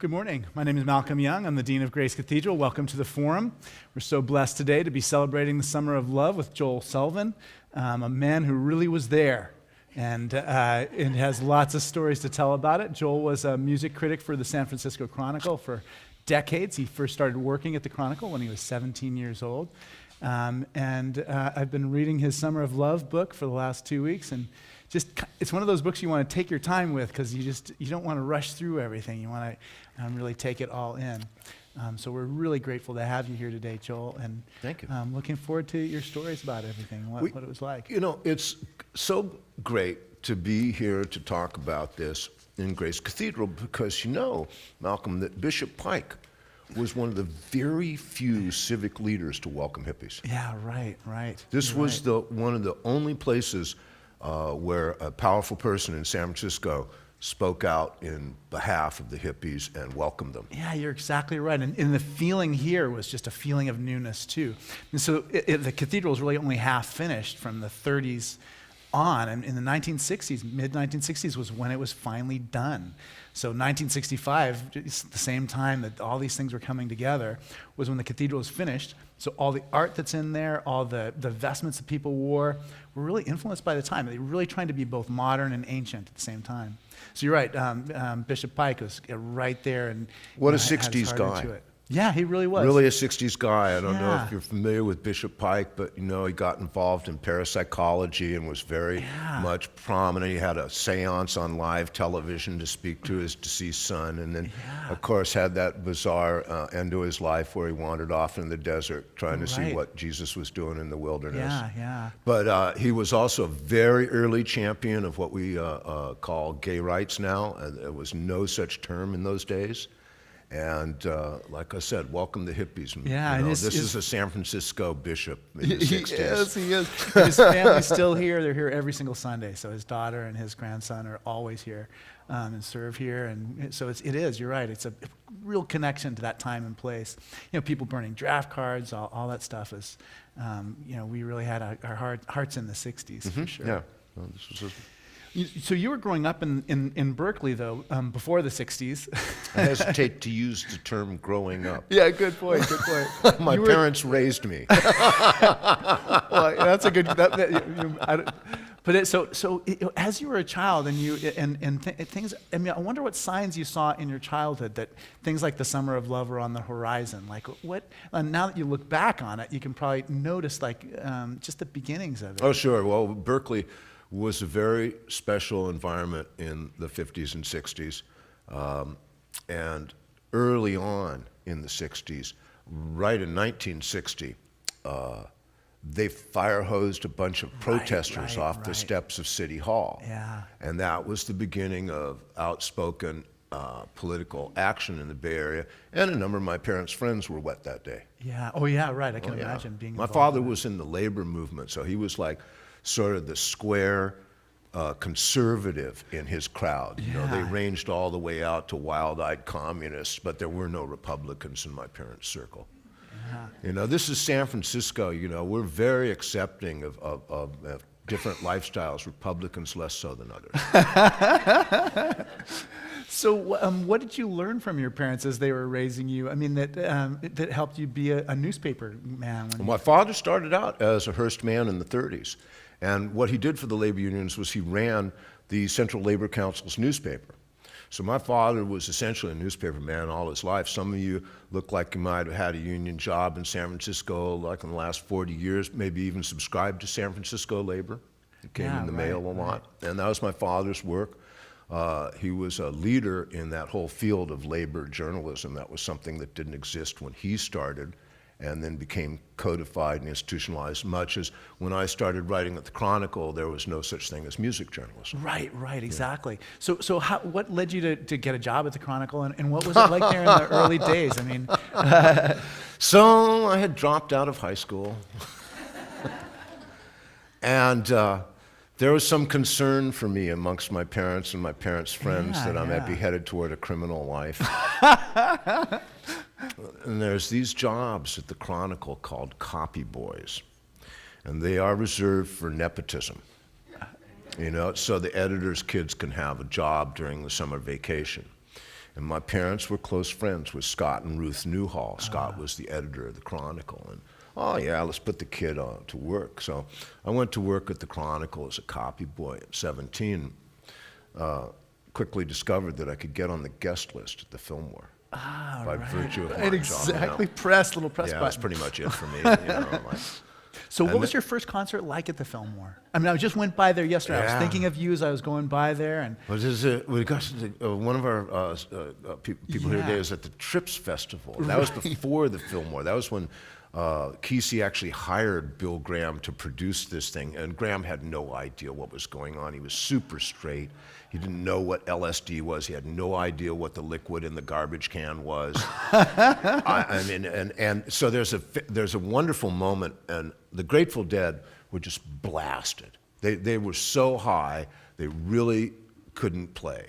Good morning. My name is Malcolm Young. I'm the Dean of Grace Cathedral. Welcome to the Forum. We're so blessed today to be celebrating the Summer of Love with Joel Selvin, a man who really was there and has lots of stories to tell about it. Joel was a music critic for the San Francisco Chronicle for decades. He first started working at the Chronicle when he was 17 years old. I've been reading his Summer of Love book for the last 2 weeks, and it's one of those books you want to take your time with because you don't want to rush through everything. You want to really take it all in. So we're really grateful to have you here today, Joel. And thank you. Looking forward to your stories about everything, what it was like. You know, it's so great to be here to talk about this in Grace Cathedral because you know, Malcolm, that Bishop Pike was one of the very few civic leaders to welcome hippies. Yeah, right. This was one of the only places where a powerful person in San Francisco spoke out in behalf of the hippies and welcomed them. Yeah, you're exactly right. And the feeling here was just a feeling of newness, too. And so the cathedral is really only half finished from the 30s on. And in the 1960s, mid-1960s was when it was finally done. So 1965, just the same time that all these things were coming together, was when the cathedral was finished. So all the art that's in there, all the vestments that people wore, were really influenced by the time. They were really trying to be both modern and ancient at the same time. So you're right, Bishop Pike was right there. And what a 60s guy. Yeah, he really was. Really a 60s guy. I don't know if you're familiar with Bishop Pike, but you know, he got involved in parapsychology and was very much prominent. He had a seance on live television to speak to his deceased son, and then, of course, had that bizarre end to his life where he wandered off in the desert trying to see what Jesus was doing in the wilderness. Yeah. But he was also a very early champion of what we call gay rights now. There was no such term in those days. And like I said, welcome the hippies. Yeah, this is a San Francisco bishop in the 60s. Yes, he is. His family's still here. They're here every single Sunday. So his daughter and his grandson are always here and serve here. And so it is, you're right. It's a real connection to that time and place. You know, people burning draft cards, all that stuff is, we really had our hearts in the 60s for sure. Yeah. Well, this was So you were growing up in Berkeley, though, before the 60s. I hesitate to use the term growing up. Yeah, good point. My parents raised me. Well, that's a good. As you were a child and things. I mean, I wonder what signs you saw in your childhood that things like the Summer of Love were on the horizon. Like what? Now that you look back on it, you can probably notice just the beginnings of it. Oh, sure. Well, Berkeley was a very special environment in the 50s and 60s. And early on in the 60s, right in 1960, they fire hosed a bunch of protesters off the steps of City Hall. Yeah. And that was the beginning of outspoken political action in the Bay Area. And a number of my parents' friends were wet that day. Yeah. Oh, yeah, right. I can imagine being My involved father in was in the labor movement, so he was like sort of the square conservative in his crowd. You know, they ranged all the way out to wild-eyed communists, but there were no Republicans in my parents' circle. Yeah. You know, this is San Francisco. You know, we're very accepting of different lifestyles, Republicans less so than others. So what did you learn from your parents as they were raising you? I mean, that helped you be a newspaper man? My father started out as a Hearst man in the 30s. And what he did for the labor unions was he ran the Central Labor Council's newspaper. So my father was essentially a newspaper man all his life. Some of you look like you might have had a union job in San Francisco like in the last 40 years, maybe even subscribed to San Francisco Labor. It came in the mail a lot. And that was my father's work. He was a leader in that whole field of labor journalism. That was something that didn't exist when he started, and then became codified and institutionalized, much as when I started writing at the Chronicle, there was no such thing as music journalism. Right, exactly. So what led you to get a job at the Chronicle, and what was it like there in the early days? I mean, So I had dropped out of high school, and there was some concern for me amongst my parents and my parents' friends that I might be headed toward a criminal life. And there's these jobs at the Chronicle called copy boys, and they are reserved for nepotism. You know, so the editor's kids can have a job during the summer vacation. And my parents were close friends with Scott and Ruth Newhall. Scott was the editor of the Chronicle. And, oh yeah, let's put the kid to work. So I went to work at the Chronicle as a copy boy at 17. Quickly discovered that I could get on the guest list at the Fillmore. By virtue of my exactly. job. Little press Yeah, button. that's pretty much it for me. You know, like, So what was your first concert like at the Fillmore? I mean, I just went by there yesterday. I was thinking of you as I was going by there. And one of our people here today is at the Trips Festival. That was before the Fillmore. That was when Kesey actually hired Bill Graham to produce this thing. And Graham had no idea what was going on. He was super straight. He didn't know what LSD was. He had no idea what the liquid in the garbage can was. I mean, and so there's a wonderful moment, and the Grateful Dead were just blasted. They were so high, they really couldn't play.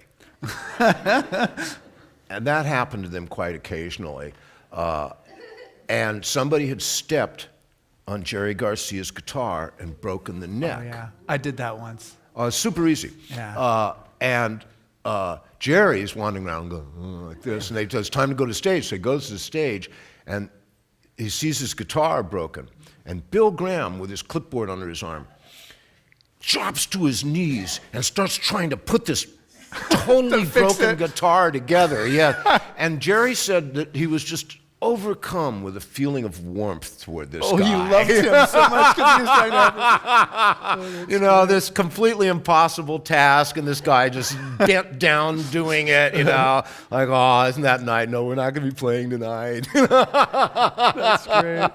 And that happened to them quite occasionally. And somebody had stepped on Jerry Garcia's guitar and broken the neck. oh yeah, I did that once. Super easy. Yeah. And Jerry's wandering around going like this, and it's time to go to the stage. So he goes to the stage, and he sees his guitar broken. And Bill Graham, with his clipboard under his arm, drops to his knees and starts trying to put this totally broken guitar together. Yeah. And Jerry said that he was just overcome with a feeling of warmth toward this guy. Oh, you loved him so much because he was trying to you know, this completely impossible task, and this guy just bent down doing it, you know, like, oh, isn't that night? No, we're not going to be playing tonight. That's great.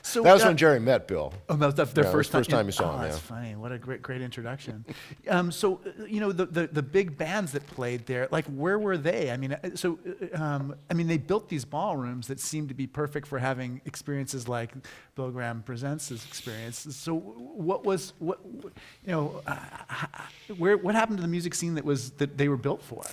So That was when Jerry met Bill. Oh, that was their Yeah, first first time time you saw him, That's yeah. funny. What a great introduction. So, you know, the big bands that played there, like, where were they? I mean, they built these ballrooms that seemed to be perfect for having experiences like Bill Graham Presents' experience. So, what happened to the music scene that they were built for?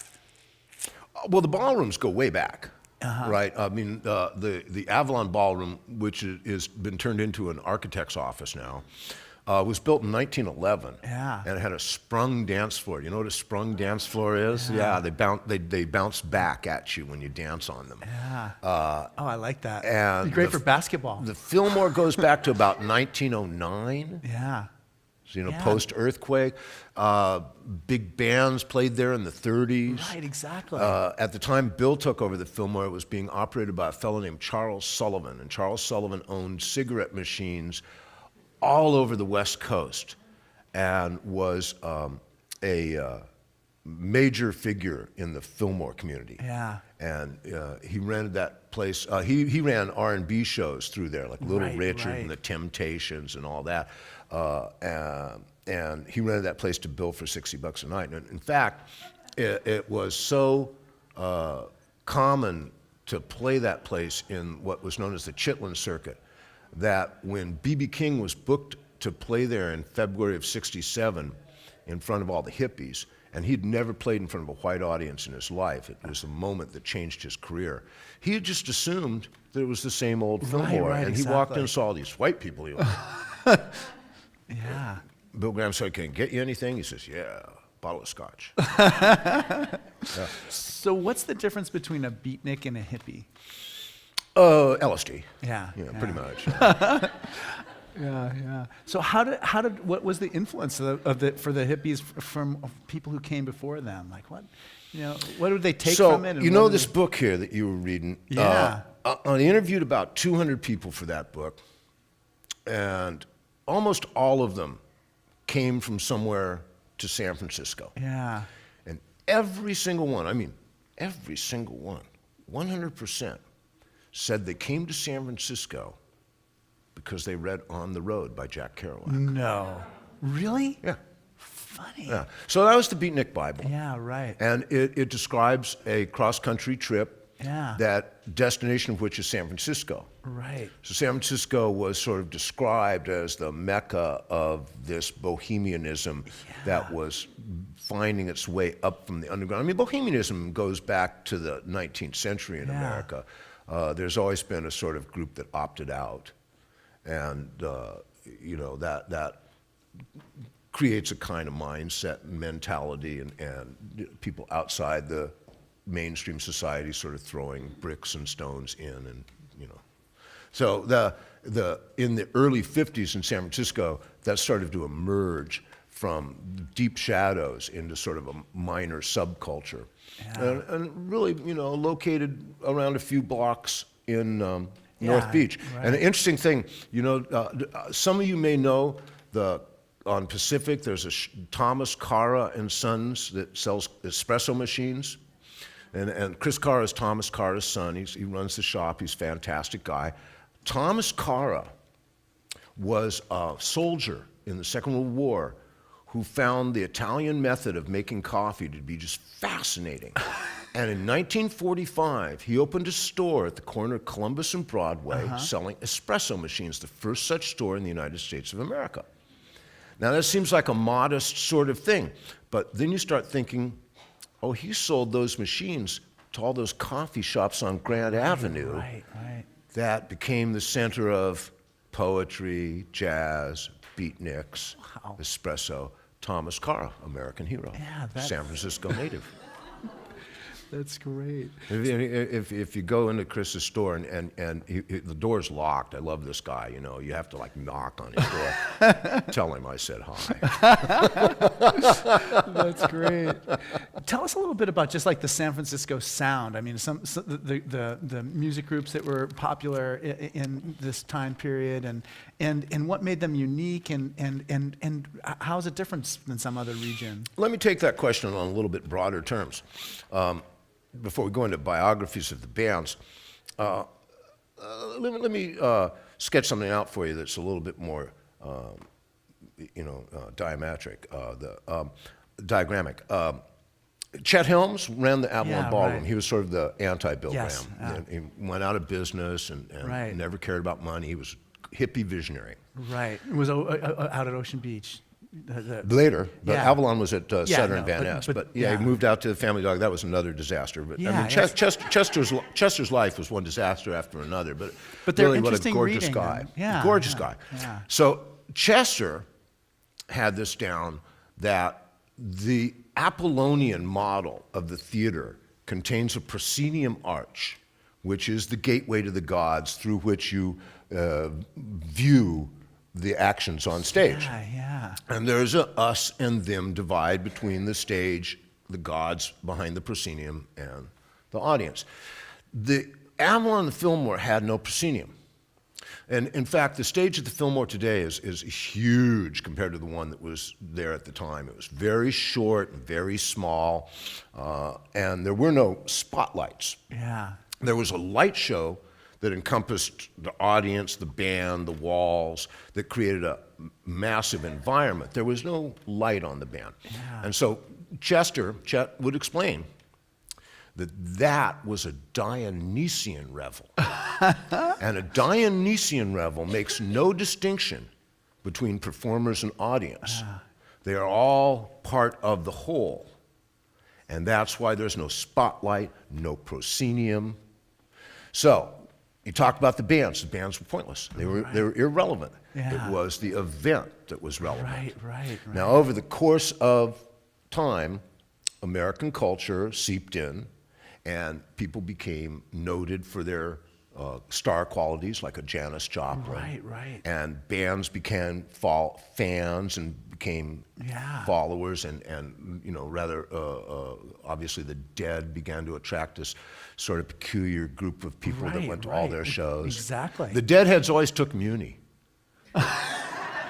Well, the ballrooms go way back. Right. I mean, the Avalon Ballroom, which has been turned into an architect's office now, was built in 1911. Yeah. And it had a sprung dance floor. You know what a sprung dance floor is? Yeah. They bounce back at you when you dance on them. Yeah. I like that. And It'd be great for basketball. The Fillmore goes back to about 1909. Yeah. So, you know, Yeah. post-earthquake. Big bands played there in the 30s. Right, exactly. At the time Bill took over the Fillmore, it was being operated by a fellow named Charles Sullivan. And Charles Sullivan owned cigarette machines all over the West Coast and was a major figure in the Fillmore community. Yeah. And he rented that place. He ran R&B shows through there, like Little Right, Richard right. and the Temptations and all that. And he rented that place to Bill for $60 a night. And in fact, it was so common to play that place in what was known as the Chitlin Circuit that when B.B. King was booked to play there in February of '67 in front of all the hippies, and he'd never played in front of a white audience in his life. It was a moment that changed his career. He had just assumed that it was the same old Fillmore, right, and he walked in exactly. and saw all these white people. He went, Yeah. Bill Graham said, "Can I get you anything?" He says, "Yeah, bottle of scotch." So what's the difference between a beatnik and a hippie? LSD. Yeah. Pretty much. Yeah. So what was the influence for the hippies from people who came before them? Like what did they take So, from it? And you know what did this book here that you were reading? Yeah. I interviewed about 200 people for that book, and almost all of them came from somewhere to San Francisco. Yeah. And every single one, 100%, said they came to San Francisco because they read On the Road by Jack Kerouac. No. Really? Yeah. Funny. Yeah. So that was the Beatnik Bible. Yeah, right. And it describes a cross-country trip, Yeah. that destination of which is San Francisco. Right. So San Francisco was sort of described as the mecca of this bohemianism that was finding its way up from the underground. I mean, bohemianism goes back to the 19th century in Yeah. America. There's always been a sort of group that opted out, and that creates a kind of mindset and mentality, and people outside the mainstream society sort of throwing bricks and stones in, and so in the early 50s in San Francisco, that started to emerge from deep shadows into sort of a minor subculture, and really located around a few blocks in North Beach. Right. And an interesting thing, some of you may know on Pacific, there's Thomas Cara and Sons that sells espresso machines. And Chris Cara is Thomas Cara's son. He runs the shop. He's a fantastic guy. Thomas Cara was a soldier in the Second World War who found the Italian method of making coffee to be just fascinating. And in 1945, he opened a store at the corner of Columbus and Broadway selling espresso machines, the first such store in the United States of America. Now, that seems like a modest sort of thing, but then you start thinking, oh, he sold those machines to all those coffee shops on Grant Avenue. Right. That became the center of poetry, jazz, beatniks, espresso. Thomas Cara, American hero, San Francisco native. That's great. If you go into Chris's store and the door's locked, I love this guy, you have to knock on his door, tell him I said hi. That's great. Tell us a little bit about just the San Francisco sound. I mean, the music groups that were popular in this time period, and what made them unique, and how is it different than some other region? Let me take that question on a little bit broader terms. Before we go into biographies of the bands, let me sketch something out for you that's a little bit more, diagrammatic. Chet Helms ran the Avalon Ballroom. He was sort of the anti-Bill Graham. He went out of business and never cared about money. He was a hippie visionary. Right. It was out at Ocean Beach. Later, but Avalon was at Sutter and Van Ness. But he moved out to the Family Dog. That was another disaster. But Chester's life was one disaster after another. But really, what a gorgeous guy! Gorgeous guy. Yeah. So Chester had this down that the Apollonian model of the theater contains a proscenium arch, which is the gateway to the gods through which you view the actions on stage. And there's a us and them divide between the stage, the gods behind the proscenium, and the audience. The Avalon and the Fillmore had no proscenium. And in fact, the stage at the Fillmore today is huge compared to the one that was there at the time. It was very short and very small, and there were no spotlights. There was a light show that encompassed the audience, the band, the walls, that created a massive environment. There was no light on the band. And so Chet would explain that was a Dionysian revel. And a Dionysian revel makes no distinction between performers and audience. They are all part of the whole. And that's why there's no spotlight, no proscenium. So, you talked about the bands. The bands were pointless. They were irrelevant. It was the event that was relevant. Right. Now, over the course of time, American culture seeped in, and people became noted for their star qualities, like a Janis Joplin. And bands became fans and became followers, and rather obviously the Dead began to attract this sort of peculiar group of people that went to all their shows. Exactly. The Deadheads always took Muni.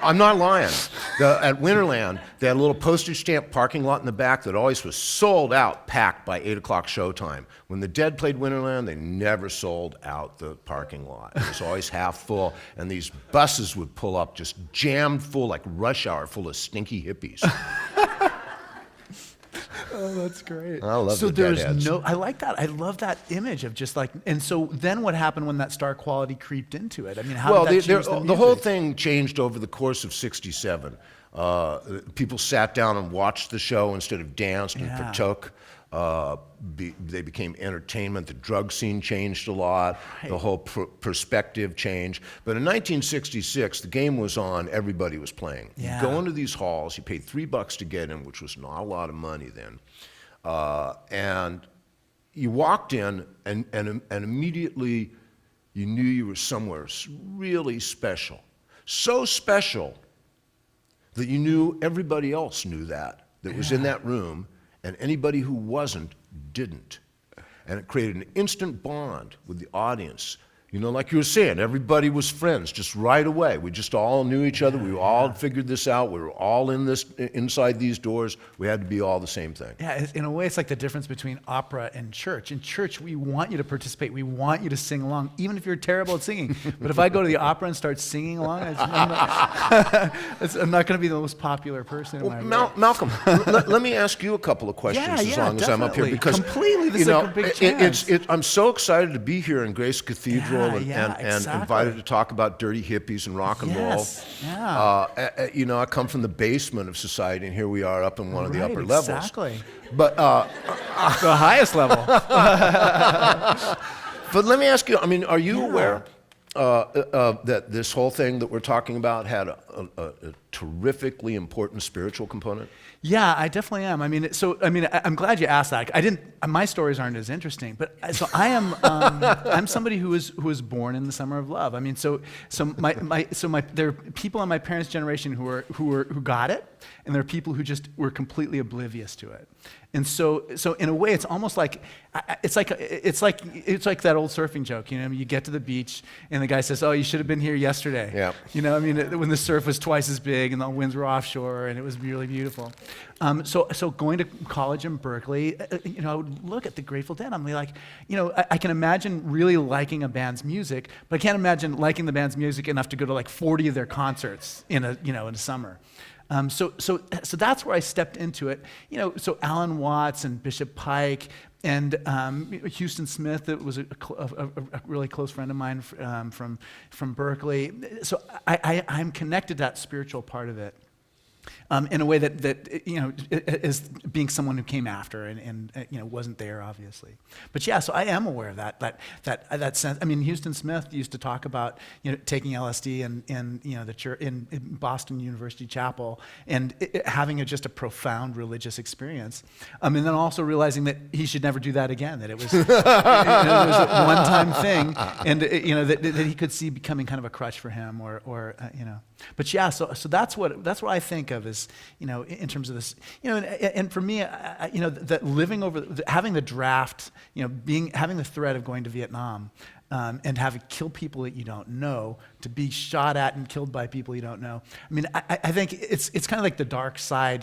I'm not lying. At Winterland, they had a little postage stamp parking lot in the back that always was sold out, packed by 8 o'clock showtime. When the Dead played Winterland, they never sold out the parking lot. It was always half full, and these buses would pull up just jammed full, like rush hour, full of stinky hippies. Oh, that's great. I love the Deadheads. I like that. I love that image of just and so then what happened when that star quality creeped into it? I mean, how did that change the music? The whole thing changed over the course of '67. People sat down and watched the show instead of danced and partook. They became entertainment. The drug scene changed a lot. The whole perspective changed. But in 1966, the game was on. Everybody was playing. You go into these halls. You paid $3 to get in, which was not a lot of money then. And you walked in and immediately you knew you were somewhere really special. So special that you knew everybody else knew that was in that room, and anybody who wasn't didn't. And it created an instant bond with the audience. You know, like you were saying, everybody was friends just right away. We just all knew each other. We all figured this out. We were all inside these doors. We had to be all the same thing. Yeah, in a way, it's like the difference between opera and church. In church, we want you to participate. We want you to sing along, even if you're terrible at singing. But if I go to the opera and start singing along, I'm not going to be the most popular person in my room. Malcolm, let me ask you a couple of questions as long as I'm up here. Because completely, this is a big chance. I'm so excited to be here in Grace Cathedral. And exactly. invited to talk about dirty hippies and rock and roll. You know, I come from the basement of society, and here we are up in one of the upper levels. Exactly. But the highest level. But let me ask you. I mean, are you aware that this whole thing that we're talking about had a terrifically important spiritual component? Yeah, I definitely am. I'm glad you asked that. My stories aren't as interesting, but so I am. I'm somebody who was born in the summer of love. I mean, there are people in my parents' generation who got it, and there are people who just were completely oblivious to it. And so in a way, it's almost like it's like that old surfing joke. You know, you get to the beach, and the guy says, "Oh, you should have been here yesterday." Yeah. You know, I mean, when the surf was twice as big and the winds were offshore, and it was really beautiful. So going to college in Berkeley, you know, I would look at the Grateful Dead. I'm like, you know, I can imagine really liking a band's music, but I can't imagine liking the band's music enough to go to like 40 of their concerts in a summer. So that's where I stepped into it. You know, so Alan Watts and Bishop Pike and Houston Smith, that was a really close friend of mine from Berkeley. So I'm connected to that spiritual part of it. In a way that you know, is being someone who came after and you know, wasn't there, obviously. But yeah, so I am aware of that sense. I mean, Houston Smith used to talk about, you know, taking LSD in you know, the church in Boston University Chapel and having just a profound religious experience, and then also realizing that he should never do that again. That it was, it was a one-time thing, and you know, that he could see becoming kind of a crutch for him, or you know. But yeah, so that's what I think of as, you know, in terms of this, you know, and for me, you know, that having the draft, you know, having the threat of going to Vietnam, and having kill people that you don't know, to be shot at and killed by people you don't know. I mean, I think it's kind of like the dark side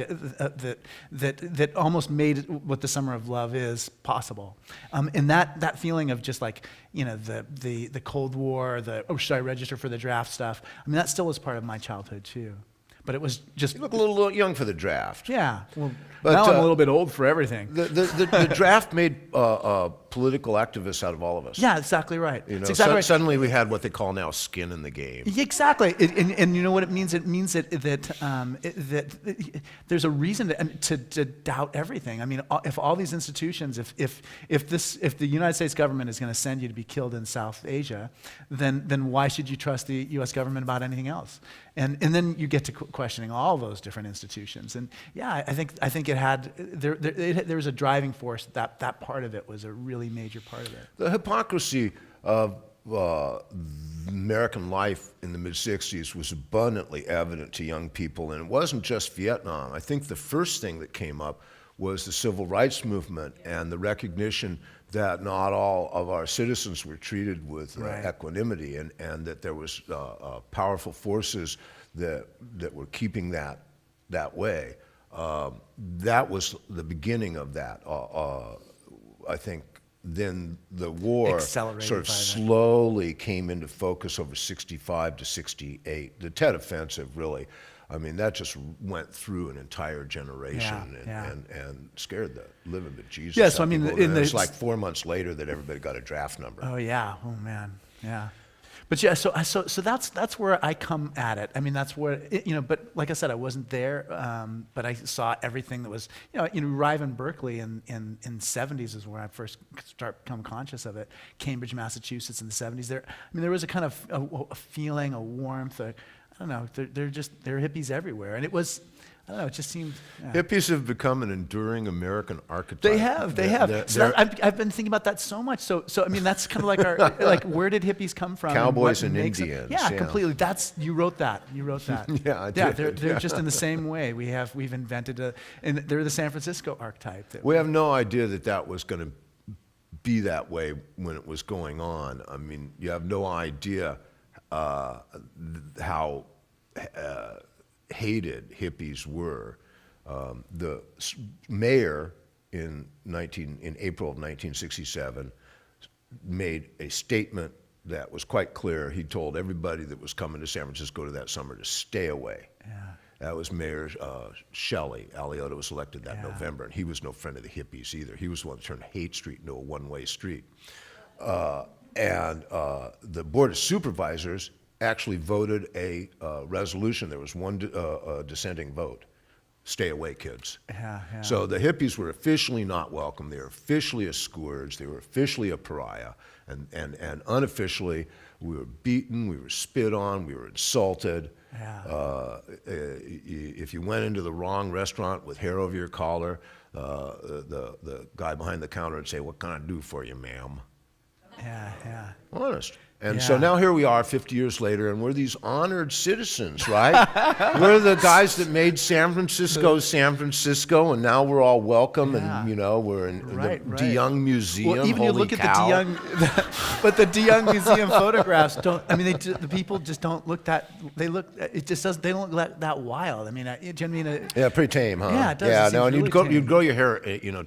that almost made what the Summer of Love is possible. And that feeling of just like, you know, the Cold War, should I register for the draft stuff? I mean, that still was part of my childhood too. But it was just... You look a little young for the draft. Yeah. Well, now I'm a little bit old for everything. The draft made political activists out of all of us. Yeah, exactly right. You know, exactly right. Suddenly we had what they call now skin in the game. Exactly. And you know what it means? It means that there's a reason to doubt everything. I mean, if all these institutions, if the United States government is going to send you to be killed in South Asia, then why should you trust the U.S. government about anything else? And then you get to questioning all those different institutions. And yeah, I think it had there was a driving force. That part of it was a really major part of it. The hypocrisy of American life in the mid-'60s was abundantly evident to young people, and it wasn't just Vietnam. I think the first thing that came up was the civil rights movement and the recognition that not all of our citizens were treated with equanimity, and that there was powerful forces that were keeping that way. That was the beginning of that. I think then the war sort of slowly came into focus over 65 to 68. The Tet Offensive really, I mean, that just went through an entire generation and scared the living bejesus. Yeah, so I mean, it's like 4 months later that everybody got a draft number. Oh yeah, oh man, yeah. But yeah, so that's where I come at it. I mean, that's where you know. But like I said, I wasn't there, but I saw everything that was, you know, arrive in Berkeley in 70s is where I first become conscious of it. Cambridge, Massachusetts in the 70s. There was a kind of a feeling, a warmth. I don't know. They're hippies everywhere, and it was. I don't know, it just seemed... yeah. Hippies have become an enduring American archetype. They have. So I've been thinking about that so much. So I mean, that's kind of like our, like, where did hippies come from? Cowboys and makes Indians. Yeah, completely. You wrote that. Yeah, I Yeah, did. they're just in the same way. We've invented and they're the San Francisco archetype. We have no idea that was going to be that way when it was going on. I mean, you have no idea how hated hippies were. The mayor in April of 1967 made a statement that was quite clear. He told everybody that was coming to San Francisco to that summer to stay away. Yeah. That was Mayor Shelley. Aliotta was elected that November, and he was no friend of the hippies either. He was the one that turned Haight Street into a one-way street. And the Board of Supervisors actually voted a resolution. There was one dissenting vote. Stay away, kids. Yeah. So the hippies were officially not welcome. They were officially a scourge. They were officially a pariah. And unofficially, we were beaten, we were spit on, we were insulted. Yeah. If you went into the wrong restaurant with hair over your collar, the guy behind the counter would say, "What can I do for you, ma'am?" Yeah. Honest. And Yeah. so now here we are 50 years later, and we're these honored citizens, right? We're the guys that made San Francisco, and now we're all welcome, and we're in the DeYoung Museum. Well, even Holy you look cow. at the DeYoung, but the DeYoung Museum photographs don't. I mean, the people just don't look that. They look. It just doesn't. They don't look that wild. I mean, Yeah, pretty tame, huh? Yeah, it does. Yeah, It no, seems and really you'd grow your hair,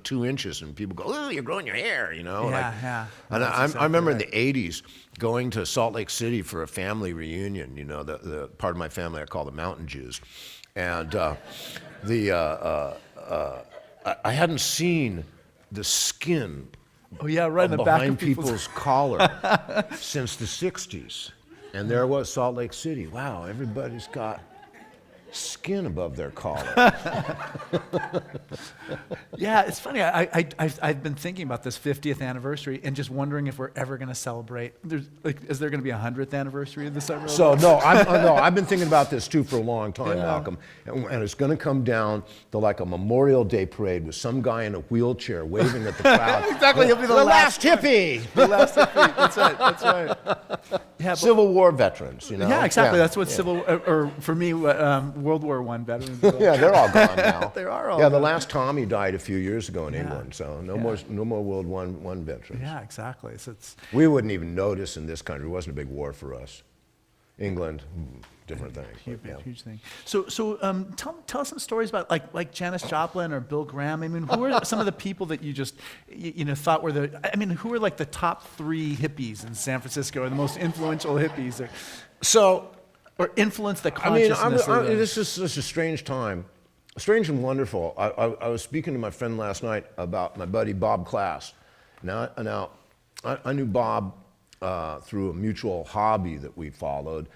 2 inches, and people go, "Oh, you're growing your hair," Yeah. And That's I remember in exactly the '80s going to Salt Lake City for a family reunion. The part of my family I call the Mountain Jews, and I hadn't seen the skin Oh yeah, right in the back behind of people's collar since the '60s, and there was Salt Lake City. Wow, everybody's got skin above their collar. Yeah, it's funny. I've been thinking about this 50th anniversary and just wondering if we're ever going to celebrate. Is there going to be a 100th anniversary of the summer? So no, I've been thinking about this too for a long time, Malcolm, and it's going to come down to like a Memorial Day parade with some guy in a wheelchair waving at the crowd. Exactly, he'll be the last hippie. The last hippie. That's right. Yeah, Civil War veterans, Yeah, exactly. That's what civil, or for me, World War I veterans. Yeah, they're all gone now. They are all Yeah, the gone. last Tommy died a few years ago in England, so no more World War I veterans. Yeah, exactly. So it's We wouldn't even notice in this country. It wasn't a big war for us. England, different thing. but, huge thing. So tell us some stories about like Janis Joplin or Bill Graham. I mean, who are some of the people that you just thought were who are like the top 3 hippies in San Francisco, or the most influential hippies, or influence the consciousness? This is such a strange time, strange and wonderful. I was speaking to my friend last night about my buddy Bob Klass. Now I knew Bob through a mutual hobby that we followed.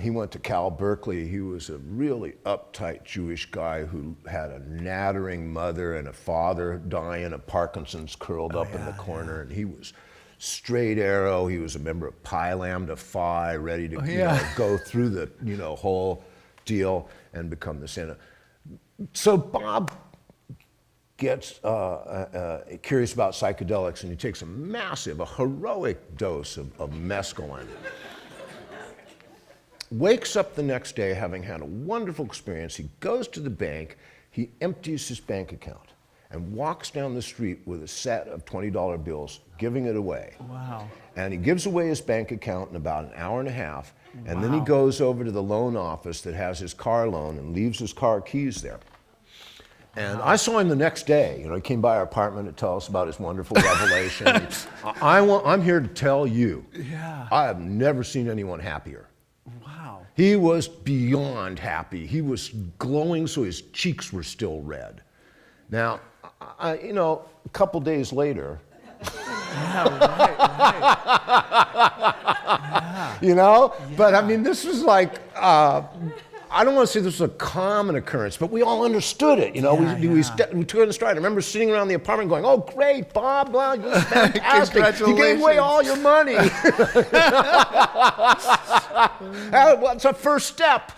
He went to Berkeley. He was a really uptight Jewish guy who had a nattering mother and a father dying of Parkinson's curled up in the corner, and he was straight arrow. He was a member of Pi Lambda Phi, ready to go through the whole deal and become the Santa. So Bob gets curious about psychedelics, and he takes a heroic dose of mescaline. Wakes up the next day having had a wonderful experience. He goes to the bank, he empties his bank account, and walks down the street with a set of $20 bills, giving it away. Wow. And he gives away his bank account in about an hour and a half, and then he goes over to the loan office that has his car loan and leaves his car keys there. And I saw him the next day. He came by our apartment to tell us about his wonderful revelation. I'm here to tell you, I have never seen anyone happier. Wow. He was beyond happy. He was glowing so his cheeks were still red. Now, a couple days later, but I mean, this was like, I don't want to say this was a common occurrence, but we all understood it. We took it in stride. I remember sitting around the apartment going, "Oh, great, Bob, this is fantastic. You gave away all your money." Well, it's a first step.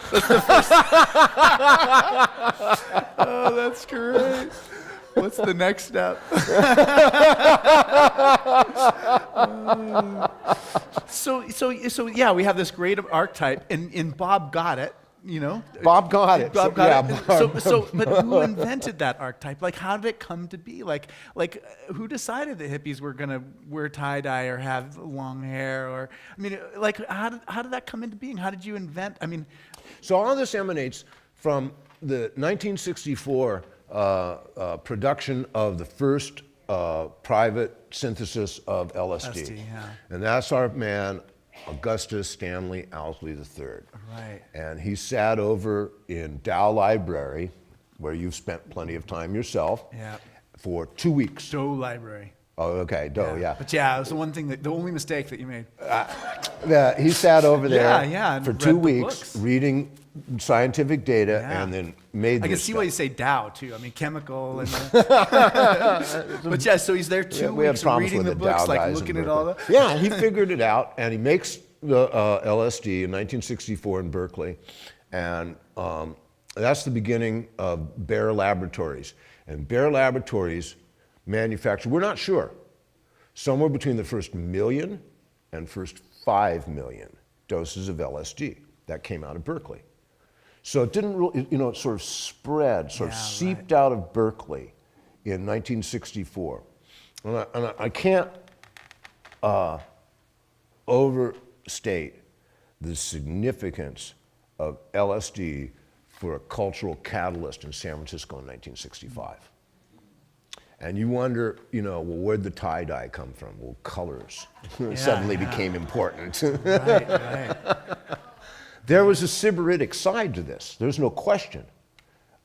Oh, that's great. What's the next step? So yeah, we have this great archetype, and Bob got it. You know, Bob got it. Bob got it. Bob. But who invented that archetype? Like, how did it come to be? Like, who decided that hippies were gonna wear tie dye or have long hair? Or, I mean, like, how did that come into being? How did you invent? I mean, So all of this emanates from the 1964 production of the first private synthesis of LSD. LSD, yeah. And that's our man, Augustus Stanley Owsley III. Right. And he sat over in Dow Library, where you've spent plenty of time yourself, Yeah. for 2 weeks. Doe Library. Oh, okay, Doe, yeah. But yeah, it was the only mistake that you made. Yeah, he sat over there Yeah, and for read 2 the weeks books. reading scientific data Yeah. and then made I can this see stuff. why you say Dow too. I mean, chemical and. But yeah, so he's there two we have weeks problems reading with the the books, Dow like guys in looking at all the. Berkeley. Yeah, he figured it out, and he makes the LSD in 1964 in Berkeley, and that's the beginning of Bear Laboratories. And Bear Laboratories manufacture, we're not sure, somewhere between the first million and first 5 million doses of LSD that came out of Berkeley. So it didn't really, it sort of spread, sort of seeped out of Berkeley in 1964. And I can't overstate the significance of LSD for a cultural catalyst in San Francisco in 1965. And you wonder, well, where'd the tie-dye come from? Well, colors suddenly became important. Right. There was a sybaritic side to this, there's no question.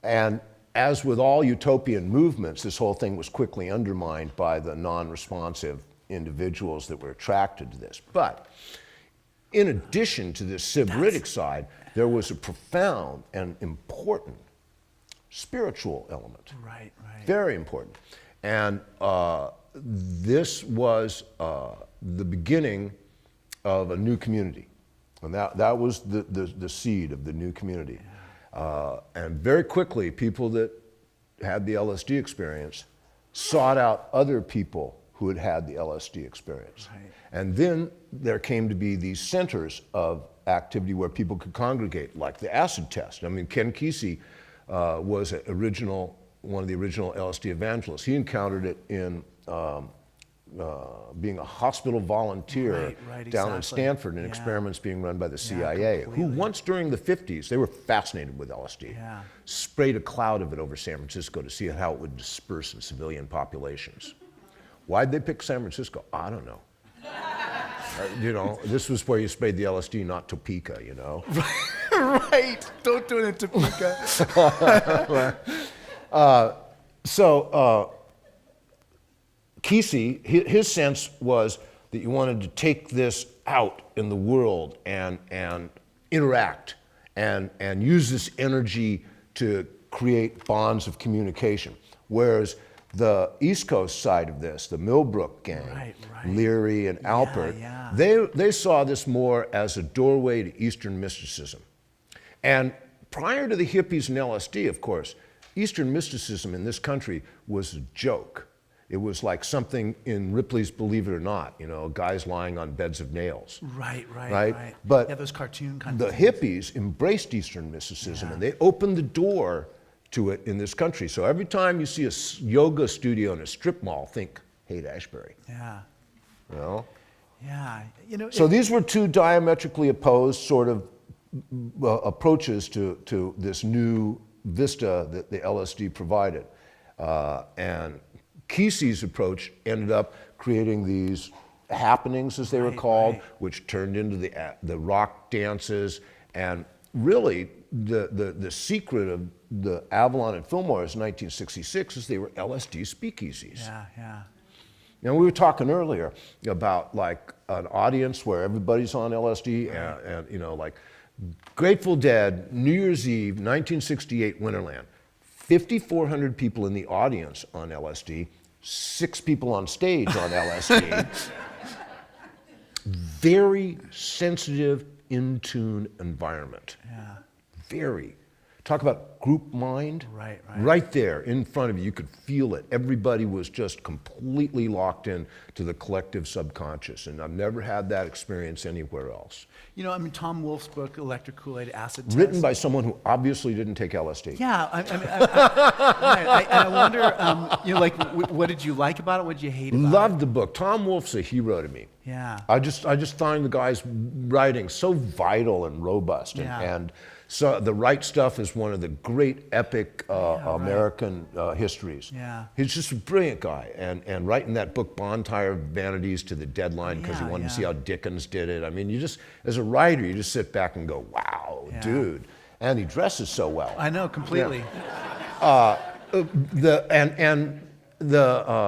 And as with all utopian movements, this whole thing was quickly undermined by the non-responsive individuals that were attracted to this. But in addition to this sybaritic side, there was a profound and important spiritual element. Right. Very important. And this was the beginning of a new community. And that was the seed of the new community. And very quickly, people that had the LSD experience sought out other people who had had the LSD experience. Right. And then there came to be these centers of activity where people could congregate, like the acid test. I mean, Ken Kesey was one of the original LSD evangelists. He encountered it in being a hospital volunteer down in Stanford in experiments being run by the CIA, who once during the 50s, they were fascinated with LSD, sprayed a cloud of it over San Francisco to see how it would disperse in civilian populations. Why'd they pick San Francisco? I don't know. This was where you sprayed the LSD, not Topeka, Right. Don't do it in Topeka. Kesey, his sense was that you wanted to take this out in the world and interact and use this energy to create bonds of communication. Whereas the East Coast side of this, the Millbrook gang, Leary and Alpert, they saw this more as a doorway to Eastern mysticism. And prior to the hippies and LSD, of course, Eastern mysticism in this country was a joke. It was like something in Ripley's Believe It or Not, guys lying on beds of nails. Right. But yeah, those cartoon kind the of things. hippies embraced Eastern mysticism, and they opened the door to it in this country. So every time you see a yoga studio in a strip mall, think Haight-Ashbury. Yeah. Yeah. So these were two diametrically opposed sort of approaches to this new vista that the LSD provided. And Kesey's approach ended up creating these happenings, as they were called, which turned into the rock dances. And really, the secret of the Avalon and Fillmore's 1966 is they were LSD speakeasies. Yeah. Now, we were talking earlier about like an audience where everybody's on LSD and like Grateful Dead, New Year's Eve, 1968, Winterland. 5,400 people in the audience on LSD, 6 people on stage on LSD. Very sensitive, in tune environment. Yeah. Very. Talk about group mind. Right. Right there in front of you, you could feel it. Everybody was just completely locked in to the collective subconscious, and I've never had that experience anywhere else. You know, I mean, Tom Wolfe's book, Electric Kool-Aid Acid Test. Written by someone who obviously didn't take LSD. Yeah, I wonder, you know, like, what did you like about it? What did you hate about it? Loved the book. Tom Wolfe's a hero to me. Yeah. I just find the guy's writing so vital and robust, and so The Right Stuff is one of the great epic American histories. Yeah. He's just a brilliant guy, and writing that book, Bonfire Vanities to the Deadline, because he wanted to see how Dickens did it. I mean, you just, as a writer, you just sit back and go, wow, dude. And he dresses so well. I know, completely. The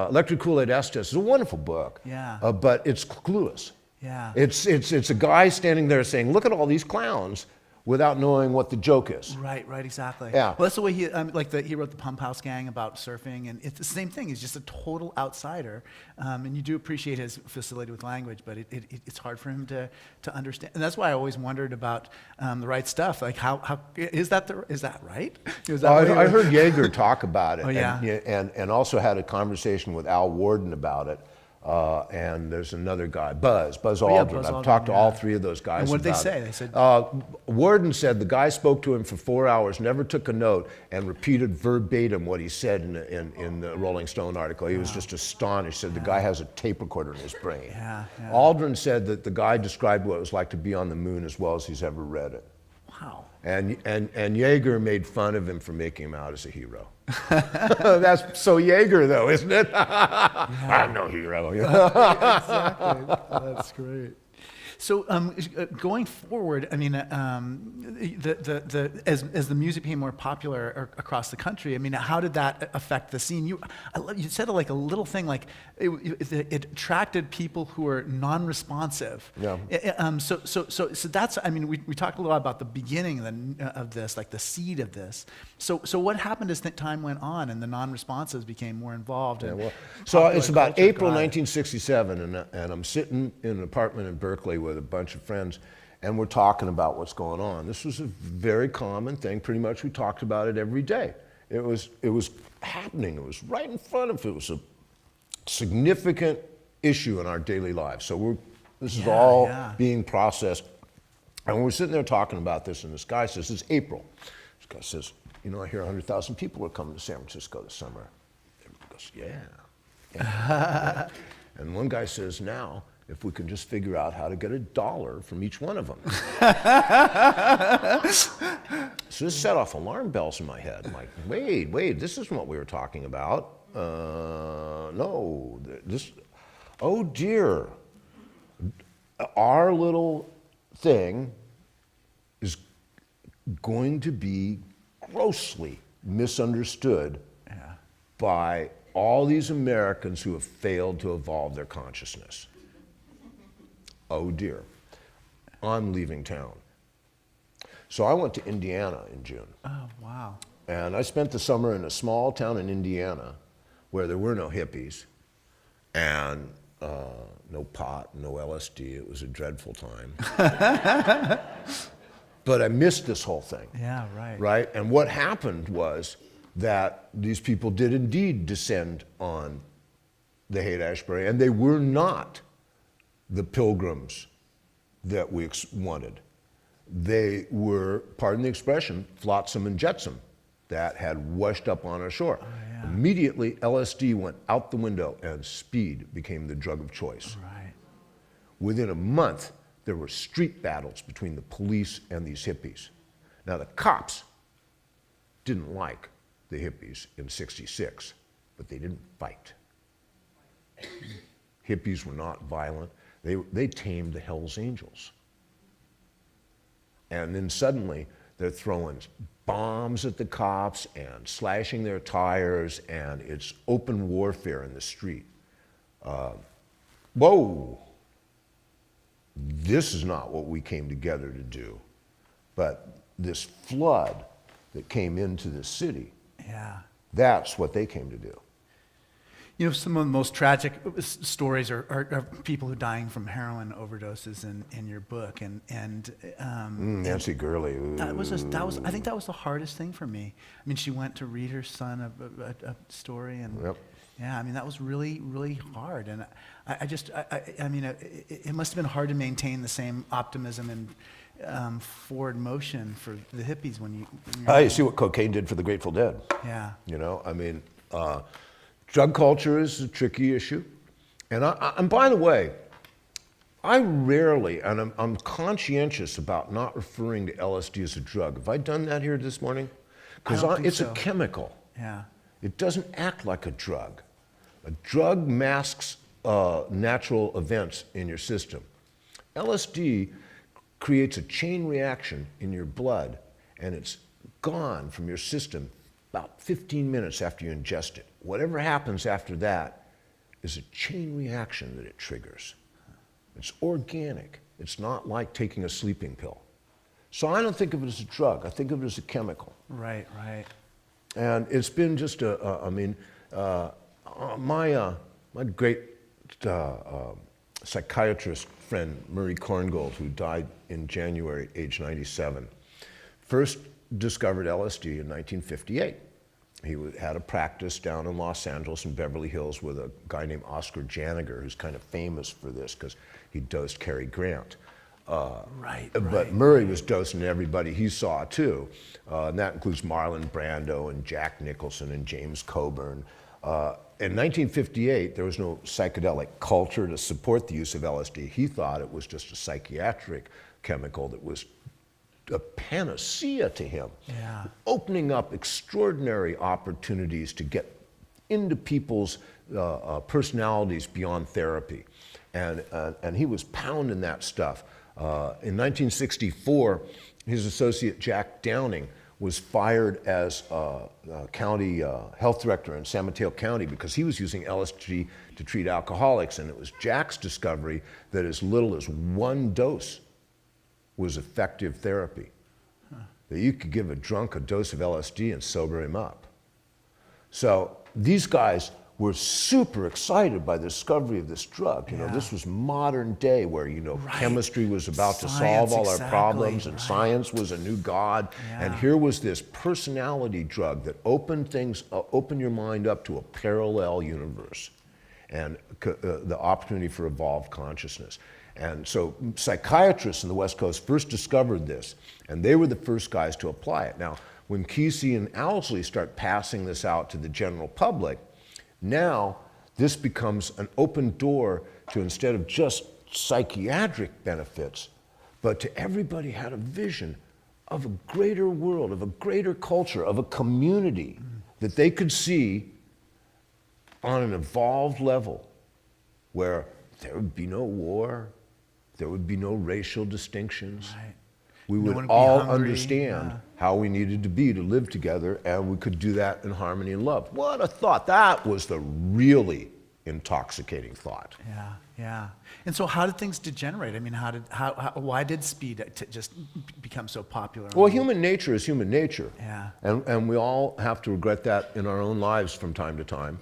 Electric Kool-Aid Acid Test is a wonderful book. Yeah. But it's clueless. Yeah. It's a guy standing there saying, look at all these clowns, without knowing what the joke is. Right, exactly. Yeah. Well, that's the way he, he wrote the Pump House Gang about surfing, and it's the same thing. He's just a total outsider, and you do appreciate his facility with language, but it's hard for him to understand. And that's why I always wondered about The Right Stuff. Like, how is that right? Is that I heard Yeager talk about it, Oh, yeah. and also had a conversation with Al Warden about it. And there's another guy, Buzz Aldrin. I've talked to all three of those guys. And what did they about say? it. They said Warden said the guy spoke to him for 4 hours, never took a note, and repeated verbatim what he said in the Rolling Stone article. He was just astonished. Said the guy has a tape recorder in his brain. Aldrin said that the guy described what it was like to be on the moon as well as he's ever read it. Wow. And Yeager made fun of him for making him out as a hero. That's so Yeager, though, isn't it? I'm no hero. Exactly. That's great. So going forward, I mean, as the music became more popular across the country, I mean, how did that affect the scene? You said like a little thing, like it attracted people who were non-responsive. Yeah. So that's, I mean, we talked a little about the beginning of this, like the seed of this. So what happened as time went on and the non-responsives became more involved? So it's about April 1967, and I'm sitting in an apartment in Berkeley with a bunch of friends, and we're talking about what's going on. This was a very common thing. Pretty much we talked about it every day. It was happening. It was right in front of us. It was a significant issue in our daily lives. So this is all being processed. And we're sitting there talking about this, and this guy says, it's April. This guy says, you know, I hear 100,000 people are coming to San Francisco this summer. Everybody goes, yeah. And one guy says, now, if we can just figure out how to get $1 from each one of them. So this set off alarm bells in my head. I'm like, wait, this isn't what we were talking about. No, oh dear. Our little thing is going to be grossly misunderstood by all these Americans who have failed to evolve their consciousness. Oh dear, I'm leaving town. So I went to Indiana in June. Oh, wow. And I spent the summer in a small town in Indiana where there were no hippies and no pot, no LSD. It was a dreadful time. But I missed this whole thing. Yeah, right. Right? And what happened was that these people did indeed descend on the Haight-Ashbury, and they were not the pilgrims that we wanted. They were, pardon the expression, flotsam and jetsam that had washed up on our shore. Oh, yeah. Immediately, LSD went out the window and speed became the drug of choice. Right. Within a month, there were street battles between the police and these hippies. Now, the cops didn't like the hippies in '66, but they didn't fight. Hippies were not violent. They tamed the Hells Angels. And then suddenly, they're throwing bombs at the cops and slashing their tires, and it's open warfare in the street. Whoa! This is not what we came together to do. But this flood that came into the city, that's what they came to do. You know, some of the most tragic stories are people who are dying from heroin overdoses in your book, and Nancy Gurley. I think that was the hardest thing for me. I mean, she went to read her son a story, and Yep. yeah, I mean, that was really, really hard, and I mean, it must have been hard to maintain the same optimism and forward motion for the hippies when You see what cocaine did for the Grateful Dead. yeah. You know, I mean, drug culture is a tricky issue. And by the way, I rarely, and I'm conscientious about not referring to LSD as a drug. Have I done that here this morning? Because it's a chemical. Yeah. It doesn't act like a drug. A drug masks natural events in your system. LSD creates a chain reaction in your blood, and it's gone from your system about 15 minutes after you ingest it. Whatever happens after that is a chain reaction that it triggers. It's organic. It's not like taking a sleeping pill. So I don't think of it as a drug. I think of it as a chemical. Right, right. And it's been just my great psychiatrist friend, Murray Korngold, who died in January, age 97, first discovered LSD in 1958. He had a practice down in Los Angeles and Beverly Hills with a guy named Oscar Janiger, who's kind of famous for this because he dosed Cary Grant. But Murray was dosing everybody he saw too, and that includes Marlon Brando and Jack Nicholson and James Coburn. In 1958, there was no psychedelic culture to support the use of LSD. He thought it was just a psychiatric chemical that was a panacea to him, opening up extraordinary opportunities to get into people's personalities beyond therapy. And he was pounding that stuff. In 1964, his associate Jack Downing was fired as county health director in San Mateo County because he was using LSD to treat alcoholics, and it was Jack's discovery that as little as one dose was effective therapy. That you could give a drunk a dose of LSD and sober him up. So these guys were super excited by the discovery of this drug. You know, this was modern day where, you know, chemistry was about to solve all our problems, and science was a new god. And here was this personality drug that opened your mind up to a parallel universe and the opportunity for evolved consciousness. And so psychiatrists in the West Coast first discovered this, and they were the first guys to apply it. Now, when Kesey and Owsley start passing this out to the general public, now this becomes an open door to, instead of just psychiatric benefits, but to everybody had a vision of a greater world, of a greater culture, of a community that they could see on an evolved level where there would be no war, there would be no racial distinctions. We would all understand how we needed to be to live together, and we could do that in harmony and love. What a thought. That was the really intoxicating thought. Yeah, yeah. And so how did things degenerate? I mean, why did speed just become so popular? Well, human nature is human nature. Yeah. And we all have to regret that in our own lives from time to time.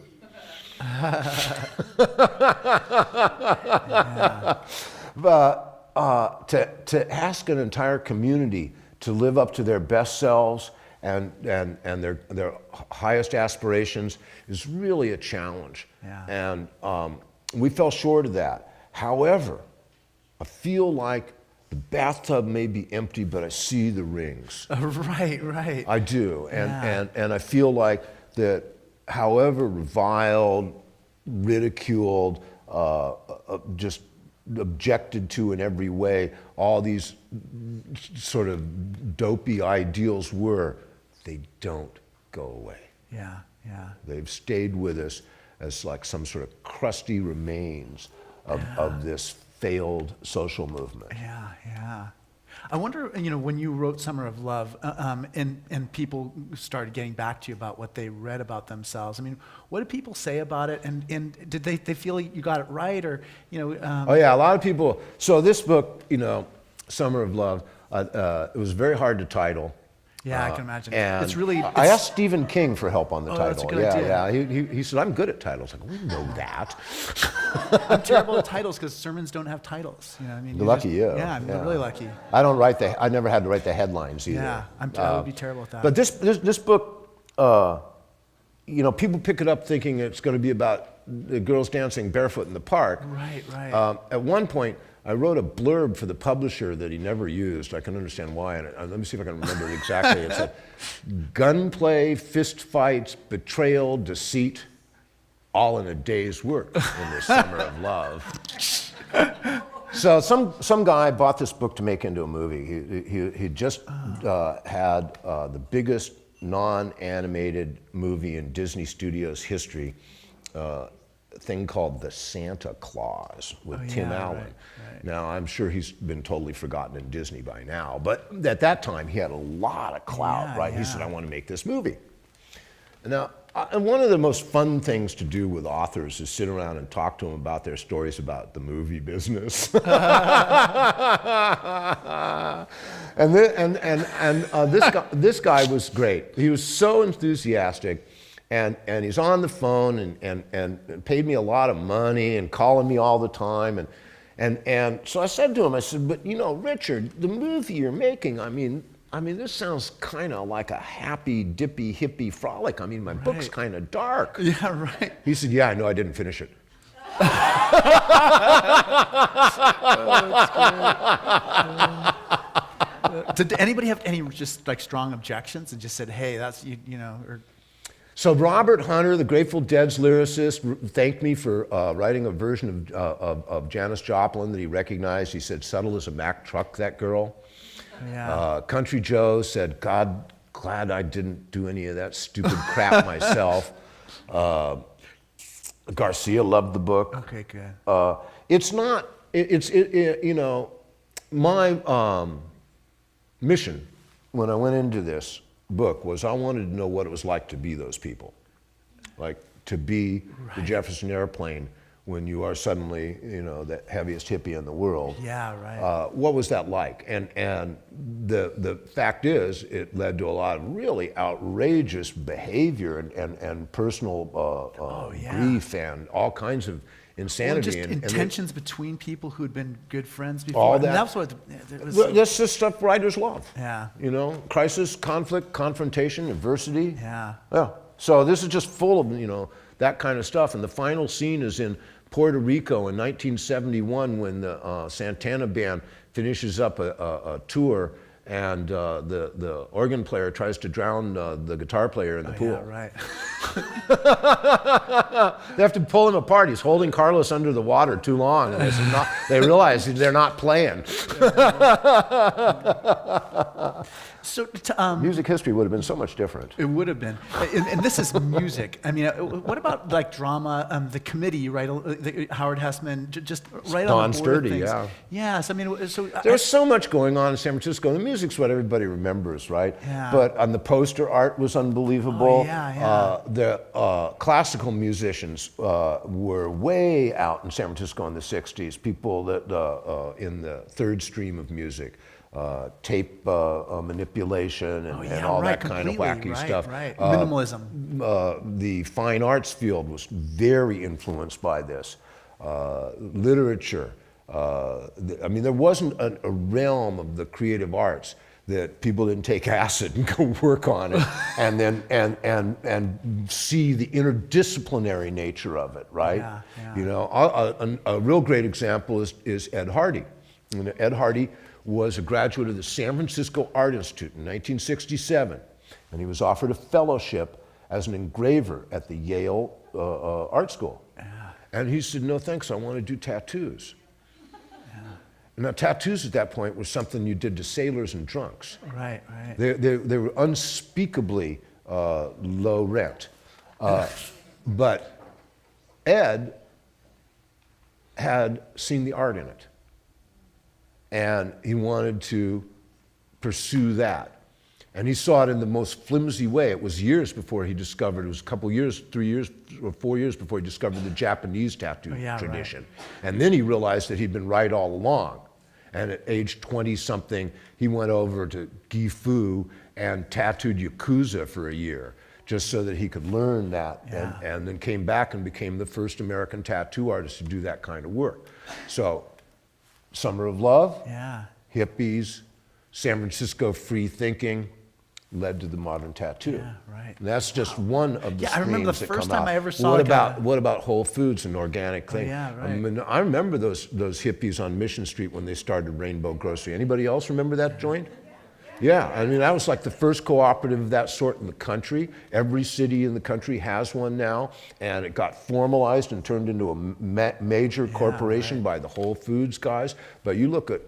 But to ask an entire community to live up to their best selves and their highest aspirations is really a challenge. And we fell short of that. However, I feel like the bathtub may be empty, but I see the rings. Right. I do, and I feel like that. However reviled, ridiculed, just objected to in every way, all these sort of dopey ideals were, they don't go away. Yeah. They've stayed with us as like some sort of crusty remains of this failed social movement. Yeah. I wonder, when you wrote Summer of Love, and people started getting back to you about what they read about themselves. I mean, what did people say about it? And did they feel you got it right, or Oh yeah, a lot of people. So this book, Summer of Love, it was very hard to title. Yeah, I can imagine. And It's really. I asked Stephen King for help on the title. That's a good idea. Yeah. He said, I'm good at titles. Like, we know that. I'm terrible at titles because sermons don't have titles. You know, I mean, You're lucky, you. Yeah, I'm really lucky. I never had to write the headlines either. Yeah, I would be terrible at that. But this book, people pick it up thinking it's going to be about the girls dancing barefoot in the park. Right. At one point, I wrote a blurb for the publisher that he never used. I can understand why. And let me see if I can remember it exactly. It said, gunplay, fist fights, betrayal, deceit, all in a day's work in the summer of love. So some guy bought this book to make into a movie. He just had the biggest non-animated movie in Disney Studios history, thing called The Santa Claus with Tim Allen. Right. Now, I'm sure he's been totally forgotten in Disney by now, but at that time, he had a lot of clout, right? He said, I want to make this movie. Now, and one of the most fun things to do with authors is sit around and talk to them about their stories about the movie business. This guy was great. He was so enthusiastic. And he's on the phone and paid me a lot of money and calling me all the time. And so I said to him, I said, but Richard, the movie you're making, I mean, this sounds kind of like a happy, dippy, hippie frolic. I mean, my book's kind of dark. Yeah, right. He said, yeah, I know, I didn't finish it. Did anybody have any just like strong objections and just said, hey, that's, or... So Robert Hunter, the Grateful Dead's lyricist, thanked me for writing a version of Janis Joplin that he recognized. He said, subtle as a Mack truck, that girl. Yeah. Country Joe said, God, glad I didn't do any of that stupid crap myself. Garcia loved the book. Okay, good. My mission when I went into this book was I wanted to know what it was like to be those people, like to be the Jefferson Airplane when you are suddenly, the heaviest hippie in the world. Yeah, right. What was that like? And the fact is, it led to a lot of really outrageous behavior and personal grief and all kinds of insanity. Well, just tensions between people who had been good friends before. All that. And that's what it was. That's just stuff writers love. Yeah. Crisis, conflict, confrontation, adversity. Yeah. Yeah. So this is just full of, that kind of stuff. And the final scene is in Puerto Rico in 1971 when the Santana Band finishes up a tour and the organ player tries to drown the guitar player in the pool. Yeah, right. They have to pull him apart. He's holding Carlos under the water too long, and they realize they're not playing. So music history would have been so much different. It would have been, and this is music. I mean, what about like drama? The committee, right? Howard Hessman, just right on the board of Sturdy, things. yeah. Yes, I mean, so there's so much going on in San Francisco. The music's what everybody remembers, right? Yeah. But the poster art was unbelievable. Oh, yeah. The classical musicians were way out in San Francisco in the '60s. People that in the third stream of music. Tape manipulation and all that kind of wacky stuff. Right. Minimalism. The fine arts field was very influenced by this. Literature. There wasn't a realm of the creative arts that people didn't take acid and go work on it, and then and see the interdisciplinary nature of it, right? Yeah. A real great example is Ed Hardy. Ed Hardy was a graduate of the San Francisco Art Institute in 1967, and he was offered a fellowship as an engraver at the Yale Art School. Yeah. And he said, no thanks, I want to do tattoos. Yeah. Now, tattoos at that point was something you did to sailors and drunks. Right. They were unspeakably low rent. But Ed had seen the art in it. And he wanted to pursue that. And he saw it in the most flimsy way. It was years before he discovered, it was a couple years, 3 years or 4 years before he discovered the Japanese tattoo tradition. Right. And then he realized that he'd been right all along. And at age 20-something, he went over to Gifu and tattooed Yakuza for a year just so that he could learn that, and then came back and became the first American tattoo artist to do that kind of work. So, Summer of Love, hippies, San Francisco free thinking led to the modern tattoo. Yeah, right. And that's just one of the I remember the streams that first come time out. I ever saw What about Whole Foods and organic thing? yeah, right. I mean, I remember those hippies on Mission Street when they started Rainbow Grocery. Anybody else remember that joint? Yeah, I mean, that was like the first cooperative of that sort in the country. Every city in the country has one now, and it got formalized and turned into a major corporation by the Whole Foods guys. But you look at,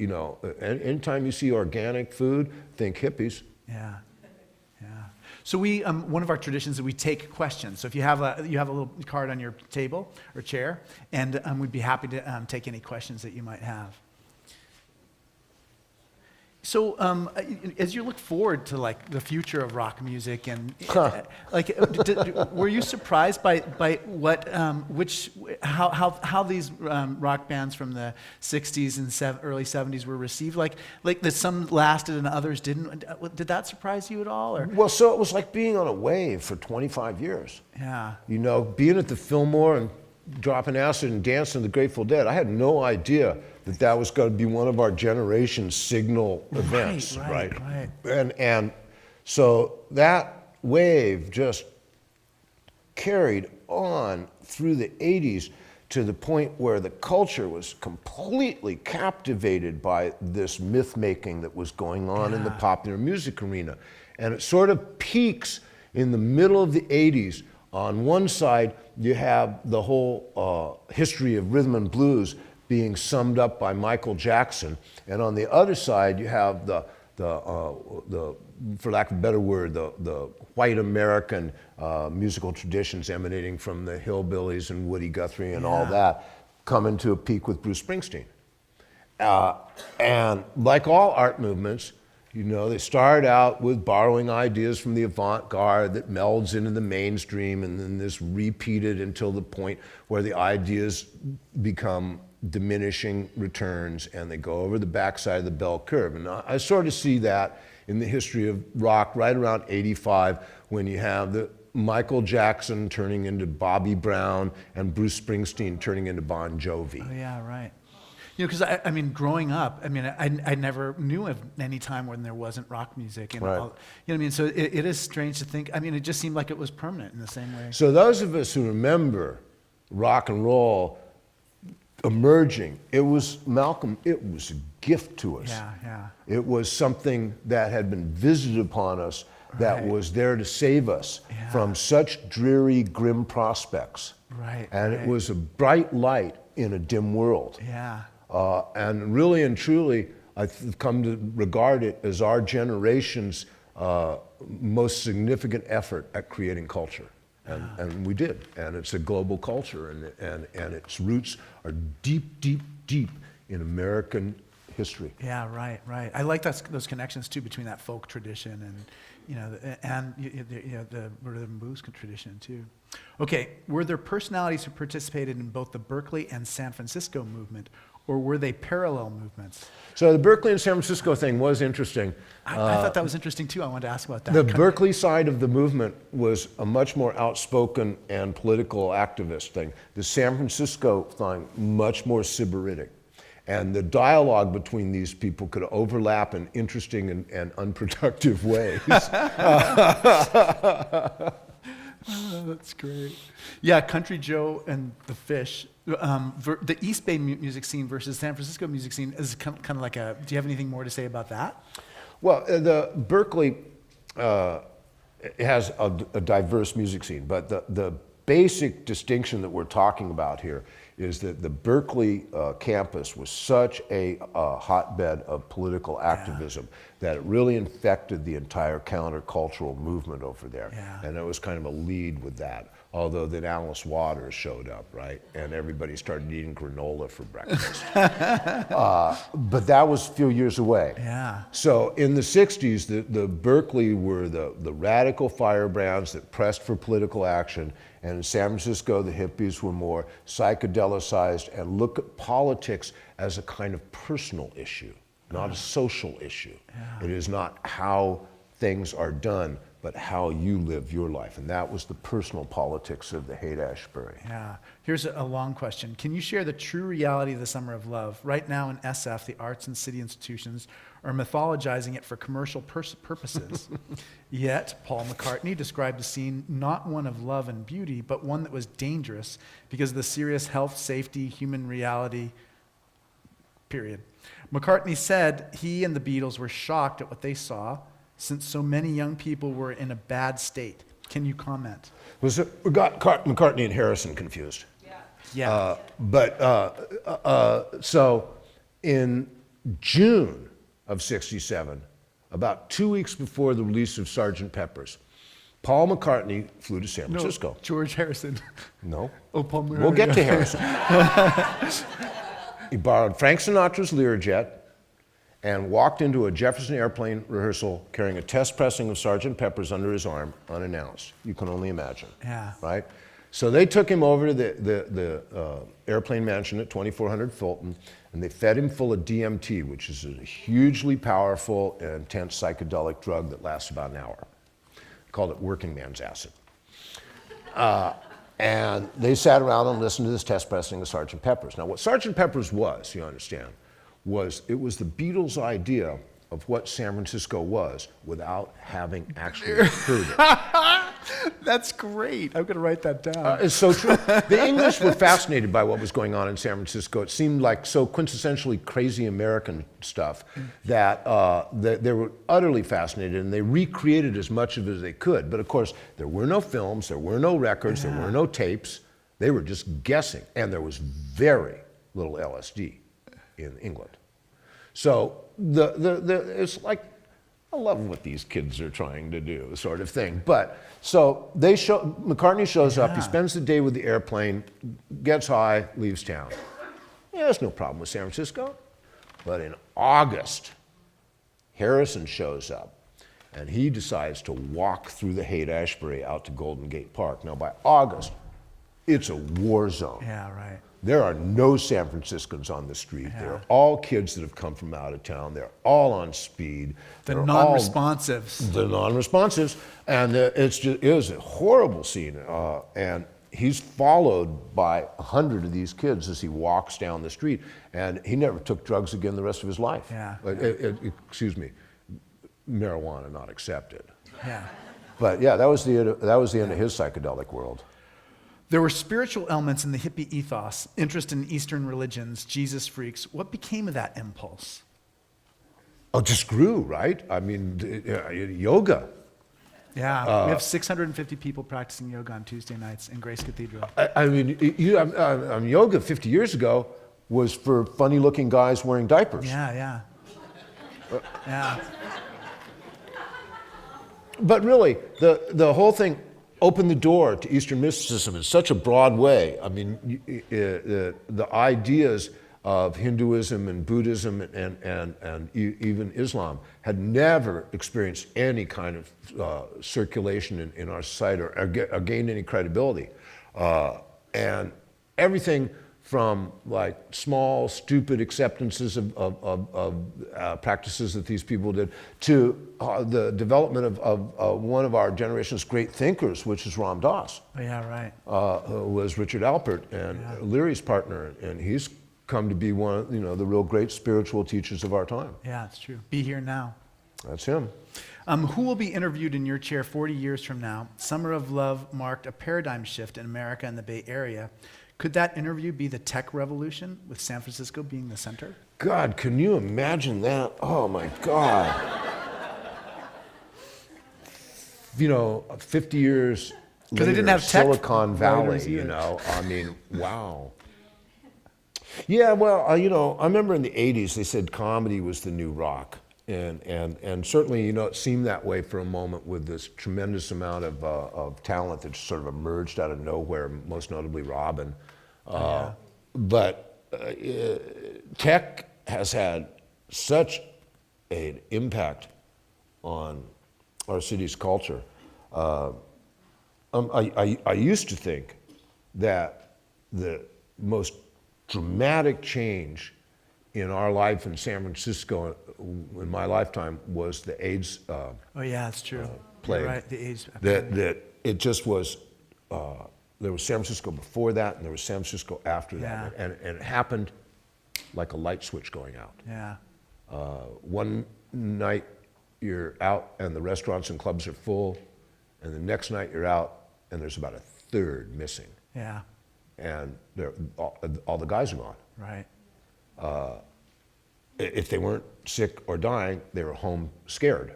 anytime you see organic food, think hippies. Yeah. So we, one of our traditions is we take questions. So if you have a little card on your table or chair, and we'd be happy to take any questions that you might have. So, as you look forward to like the future of rock music, and were you surprised by what how these rock bands from the '60s and early '70s were received? Like that some lasted and others didn't. Did that surprise you at all? Or? Well, so it was like being on a wave for 25 years. Yeah. Being at the Fillmore and dropping acid and dancing to the Grateful Dead. I had no idea that was going to be one of our generation's signal events, right? And so that wave just carried on through the 80s to the point where the culture was completely captivated by this myth-making that was going on in the popular music arena. And it sort of peaks in the middle of the 80s. On one side, you have the whole history of rhythm and blues being summed up by Michael Jackson, and on the other side, you have the for lack of a better word, the white American musical traditions emanating from the hillbillies and Woody Guthrie and all that, coming to a peak with Bruce Springsteen. And like all art movements, they start out with borrowing ideas from the avant-garde that melds into the mainstream, and then this repeated until the point where the ideas become diminishing returns and they go over the backside of the bell curve. And I sort of see that in the history of rock right around 85, when you have the Michael Jackson turning into Bobby Brown and Bruce Springsteen turning into Bon Jovi. Oh yeah, right. Because I mean, growing up, I never knew of any time when there wasn't rock music. And all, what I mean? So it is strange to think, it just seemed like it was permanent in the same way. So those of us who remember rock and roll emerging, it was a gift to us. Yeah. It was something that had been visited upon us that was there to save us from such dreary, grim prospects. And it was a bright light in a dim world. And really and truly, I've come to regard it as our generation's most significant effort at creating culture. And we did. And it's a global culture, and its roots are deep, deep, deep in American history. Yeah, right. I like those connections too between that folk tradition and the rhythm and blues tradition too. Okay, were there personalities who participated in both the Berkeley and San Francisco movement, or were they parallel movements? So the Berkeley and San Francisco thing was interesting. I thought that was interesting too. I wanted to ask about that. The Berkeley side of the movement was a much more outspoken and political activist thing. The San Francisco thing, much more sybaritic. And the dialogue between these people could overlap in interesting and unproductive ways. That's great. Yeah, Country Joe and the Fish. The East Bay music scene versus San Francisco music scene is kind of like do you have anything more to say about that? Well, the Berkeley has a diverse music scene, but the basic distinction that we're talking about here is that the Berkeley campus was such a hotbed of political activism that it really infected the entire countercultural movement over there. And it was kind of a lead with that. Although then Alice Waters showed up, right? And everybody started eating granola for breakfast. But that was a few years away. So in the 60s, the Berkeley were the radical firebrands that pressed for political action. And in San Francisco, the hippies were more psychedelicized and look at politics as a kind of personal issue, not a social issue. It is not how things are done, but how you live your life. And that was the personal politics of the Haight-Ashbury. Yeah. Here's a long question. Can you share the true reality of the Summer of Love? Right now in SF, the arts and city institutions are mythologizing it for commercial purposes. Yet, Paul McCartney described the scene not one of love and beauty, but one that was dangerous because of the serious health, safety, human reality, period. McCartney said he and the Beatles were shocked at what they saw since so many young people were in a bad state. Can you comment? We got McCartney and Harrison confused. Yeah. So in June of '67, about 2 weeks before the release of Sgt. Pepper's, Paul McCartney flew to San Francisco. No, George Harrison. No. Oh, Paul McCartney. We'll get to Harrison. He borrowed Frank Sinatra's Learjet and walked into a Jefferson Airplane rehearsal carrying a test pressing of Sgt. Pepper's under his arm, unannounced. You can only imagine. Yeah. Right? So they took him over to the airplane mansion at 2400 Fulton, and they fed him full of DMT, which is a hugely powerful and intense psychedelic drug that lasts about an hour. Called it working man's acid. And they sat around and listened to this test pressing of Sgt. Pepper's. Now, what Sgt. Pepper's was, you understand, it was the Beatles' idea of what San Francisco was without having actually heard it. That's great. I'm going to write that down. It's so true. The English were fascinated by what was going on in San Francisco. It seemed like so quintessentially crazy American stuff that they were utterly fascinated, and they recreated as much of it as they could. But of course, there were no films, there were no records, there were no tapes. They were just guessing, and there was very little LSD in England. So it's like, I love what these kids are trying to do, sort of thing. But so McCartney shows up, he spends the day with the airplane, gets high, leaves town. Yeah, there's no problem with San Francisco. But in August, Harrison shows up, and he decides to walk through the Haight-Ashbury out to Golden Gate Park. Now, by August, it's a war zone. Yeah, right. There are no San Franciscans on the street. Yeah. They're all kids that have come from out of town. They're all on speed. The non-responsives. The non-responsives. And it was a horrible scene. And he's followed by 100 of these kids as he walks down the street. And he never took drugs again the rest of his life. Yeah. Excuse me, marijuana not accepted. Yeah. But yeah, that was the end of his psychedelic world. There were spiritual elements in the hippie ethos, interest in Eastern religions, Jesus freaks. What became of that impulse? Oh, just grew, right? I mean, yoga. Yeah, we have 650 people practicing yoga on Tuesday nights in Grace Cathedral. I mean, yoga 50 years ago was for funny-looking guys wearing diapers. Yeah. Yeah. But really, the whole thing opened the door to Eastern mysticism in such a broad way. I mean, the ideas of Hinduism and Buddhism and even Islam had never experienced any kind of circulation in our society or gained any credibility. And everything from like small, stupid acceptances of practices that these people did to the development of one of our generation's great thinkers, which is Ram Dass. Oh, yeah, right. Who was Richard Alpert and Leary's partner, and he's come to be one of the real great spiritual teachers of our time. Yeah, that's true. Be here now. That's him. Who will be interviewed in your chair 40 years from now? Summer of Love marked a paradigm shift in America and the Bay Area. Could that interview be the tech revolution, with San Francisco being the center? God, can you imagine that? Oh my God. 50 years later, they didn't have tech Silicon Valley, I mean, wow. Yeah, well, I remember in the 80s they said comedy was the new rock. And certainly, it seemed that way for a moment with this tremendous amount of talent that sort of emerged out of nowhere, most notably Robin. But tech has had such an impact on our city's culture. I used to think that the most dramatic change in our life in San Francisco in my lifetime was the AIDS Oh yeah, that's true. plague. You're right, the AIDS. That it just was, there was San Francisco before that and there was San Francisco after Yeah. that. And it happened like a light switch going out. Yeah. One night you're out and the restaurants and clubs are full, and the next night you're out and there's about a third missing. Yeah. And all the guys are gone. Right. If they weren't sick or dying, they were home scared.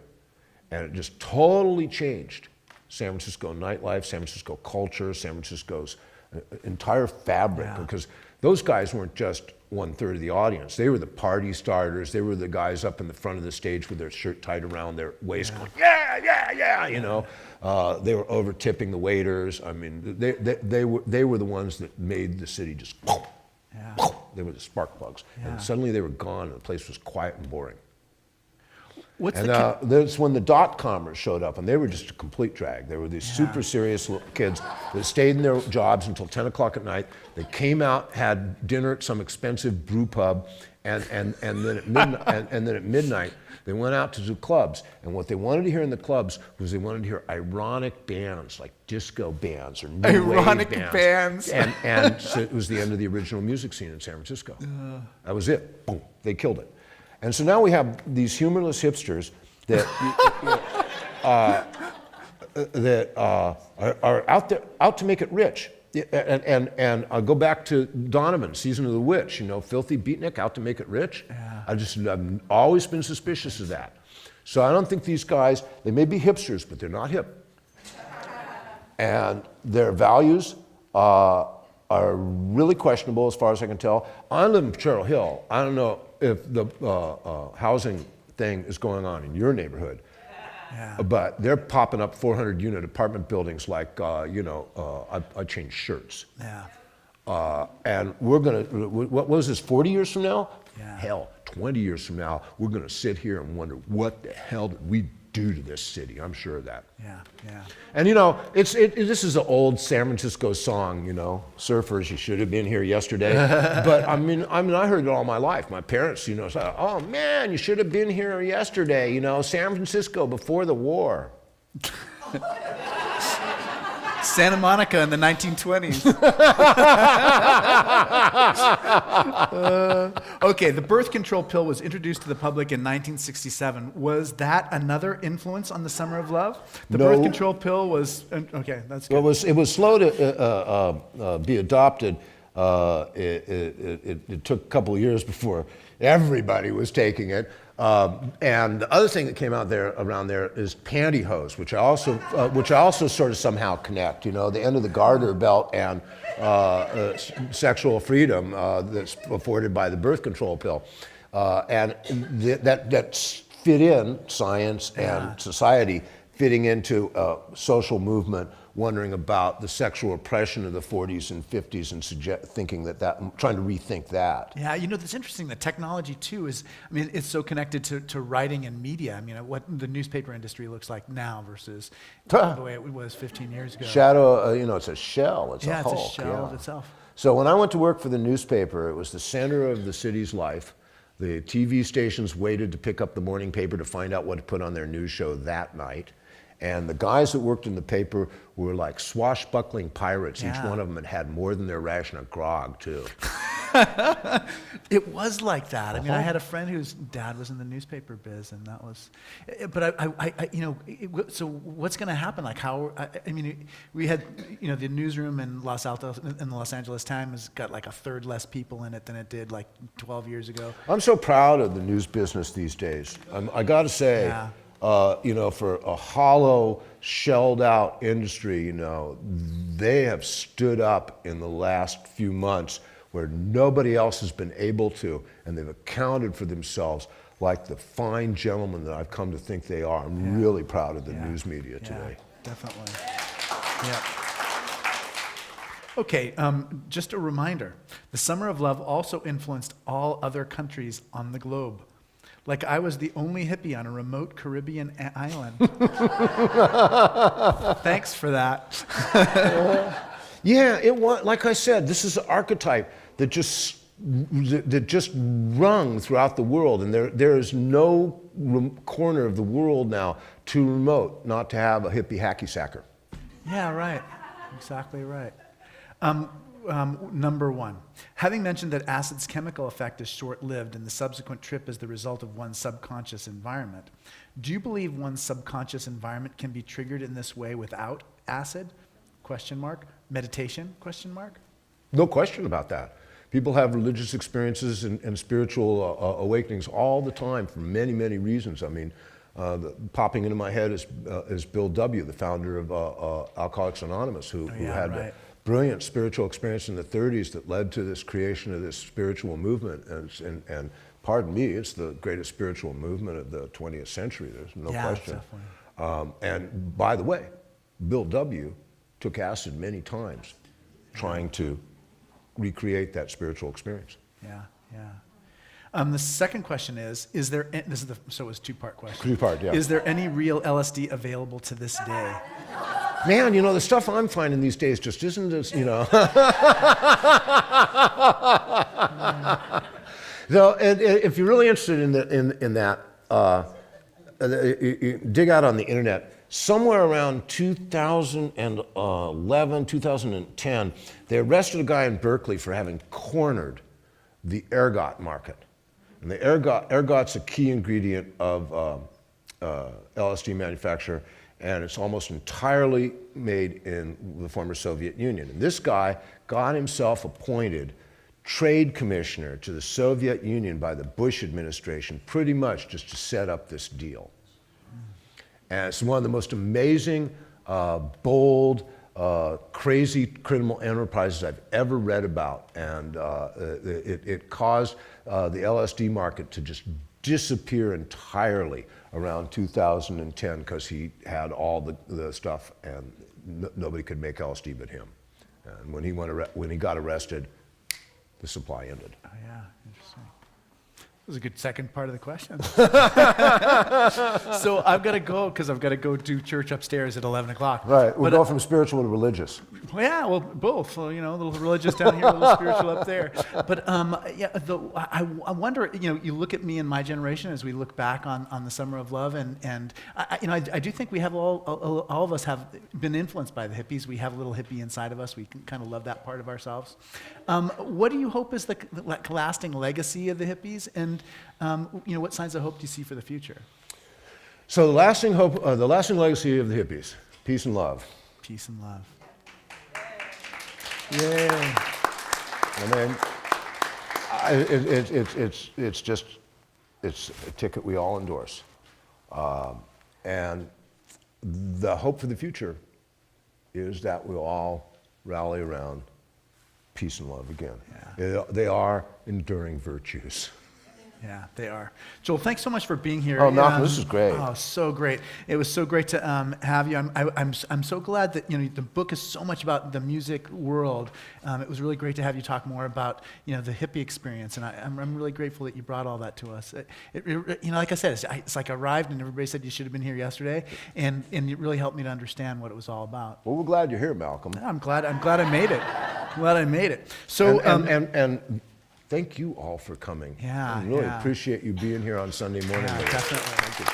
And it just totally changed San Francisco nightlife, San Francisco culture, San Francisco's entire fabric. Yeah. Because those guys weren't just 1/3 of the audience. They were the party starters. They were the guys up in the front of the stage with their shirt tied around their waist going, yeah, yeah, yeah, you know. They were over tipping the waiters. I mean, they were the ones that made the city just, Yeah. they were the spark plugs. Yeah. And suddenly they were gone and the place was quiet and boring. What's And the that's when the dot-commers showed up, and they were just a complete drag. They were these super serious little kids that stayed in their jobs until 10 o'clock at night. They came out, had dinner at some expensive brew pub, and then at midnight, they went out to do clubs. And what they wanted to hear in the clubs was they wanted to hear ironic bands, like disco bands or new Ironic wave bands. And so it was the end of the original music scene in San Francisco. That was it. Boom. They killed it. And so now we have these humorless hipsters that are out to make it rich. And I'll go back to Donovan, Season of the Witch, you know, filthy beatnik, out to make it rich. Yeah. I've always been suspicious of that. So I don't think these guys, they may be hipsters, but they're not hip. And their values are really questionable as far as I can tell. I live in Cherry Hill. I don't know if the housing thing is going on in your neighborhood. Yeah. But they're popping up 400-unit apartment buildings like, I change shirts. Yeah. And we're going to, what was this, 40 years from now? Yeah. Hell, 20 years from now, we're going to sit here and wonder, what the hell did we do to this city? I'm sure of that. Yeah. Yeah. And you know, this is an old San Francisco song, you know, surfers, you should have been here yesterday. But I mean, I heard it all my life. My parents, you know, said, oh man, you should have been here yesterday, you know, San Francisco before the war. Santa Monica in the 1920s. Okay, the birth control pill was introduced to the public in 1967. Was that another influence on the Summer of Love? The No. birth control pill was, okay, that's good. Well, it was slow to be adopted. It took a couple of years before everybody was taking it. And the other thing that came out there around there is pantyhose, which I also sort of somehow connect. You know, the end of the garter belt and sexual freedom that's afforded by the birth control pill, and that's fit in science and society, fitting into a social movement, wondering about the sexual oppression of the 40s and 50s and thinking trying to rethink that. Yeah, you know, that's interesting. The technology, too, is, I mean, it's so connected to writing and media. I mean, what the newspaper industry looks like now versus the way it was 15 years ago. Shadow, you know, it's a shell, it's a Yeah, hulk. it's a shell of itself. So when I went to work for the newspaper, it was the center of the city's life. The TV stations waited to pick up the morning paper to find out what to put on their news show that night. And the guys that worked in the paper were like swashbuckling pirates. Each Yeah. one of them had more than their ration of grog, too. It was like that. I mean, I had a friend whose dad was in the newspaper biz, and that was. But I you know, so what's going to happen? Like, how? I mean, we had, you know, the newsroom in Los Altos in the Los Angeles Times has got like a third less people in it than it did like 12 years ago. I'm so proud of the news business these days. I got to say, Yeah. You know, for a hollow, shelled out industry, you know, they have stood up in the last few months where nobody else has been able to, and they've accounted for themselves like the fine gentlemen that I've come to think they are. I'm really proud of the news media today. Definitely. Yeah. Okay, just a reminder. The Summer of Love also influenced all other countries on the globe. Like I was the only hippie on a remote Caribbean island. Thanks for that. Yeah, it was, like I said, this is an archetype that just that just rung throughout the world, and there is no corner of the world now too remote not to have a hippie hacky sacker. Yeah, right. Exactly right. Number one, having mentioned that acid's chemical effect is short-lived and the subsequent trip is the result of one's subconscious environment, do you believe one's subconscious environment can be triggered in this way without acid? Question mark. Meditation? Question mark. No question about that. People have religious experiences and spiritual awakenings all the time for many, many reasons. I mean, popping into my head is Bill W., the founder of Alcoholics Anonymous, who had a brilliant spiritual experience in the 30s that led to this creation of this spiritual movement. And pardon me, it's the greatest spiritual movement of the 20th century. There's no question. And by the way, Bill W. took acid many times trying to recreate that spiritual experience. Yeah, yeah. The second question is there, so it was a two-part question. Two-part, yeah. Is there any real LSD available to this day? Man, the stuff I'm finding these days just isn't as, So if you're really interested in that, you dig out on the internet. Somewhere around 2011, 2010, they arrested a guy in Berkeley for having cornered the ergot market. And the ergot's a key ingredient of LSD manufacture, and it's almost entirely made in the former Soviet Union. And this guy got himself appointed trade commissioner to the Soviet Union by the Bush administration, pretty much just to set up this deal. And it's one of the most amazing, bold, crazy criminal enterprises I've ever read about. And it caused the LSD market to just disappear entirely around 2010 because he had all the stuff and nobody could make LSD but him. And when he got arrested, the supply ended. Oh yeah, interesting. That was a good second part of the question. So I've got to go because I've got to go do church upstairs at 11 o'clock. Right, we'll go from spiritual to religious. Well, yeah, well, both. So, a little religious down here, a little spiritual up there. But I wonder, you look at me and my generation as we look back on the Summer of Love, and I do think we have all of us have been influenced by the hippies. We have a little hippie inside of us. We can kind of love that part of ourselves. What do you hope is the lasting legacy of the hippies, and what signs of hope do you see for the future? So the lasting hope, the lasting legacy of the hippies, peace and love. Peace and love. Yay! I mean, it's a ticket we all endorse, and the hope for the future is that we'll all rally around peace and love again. Yeah. They are enduring virtues. Yeah, they are. Joel, thanks so much for being here. Oh, Malcolm, this is great. Oh, so great. It was so great to have you. I'm so glad that the book is so much about the music world. It was really great to have you talk more about the hippie experience, and I'm really grateful that you brought all that to us. Like I said, it's like I arrived and everybody said you should have been here yesterday, and it really helped me to understand what it was all about. Well, we're glad you're here, Malcolm. Yeah, I'm glad I made it. I'm glad I made it. So and thank you all for coming. Yeah, I really appreciate you being here on Sunday morning. Yeah, definitely. Thank you.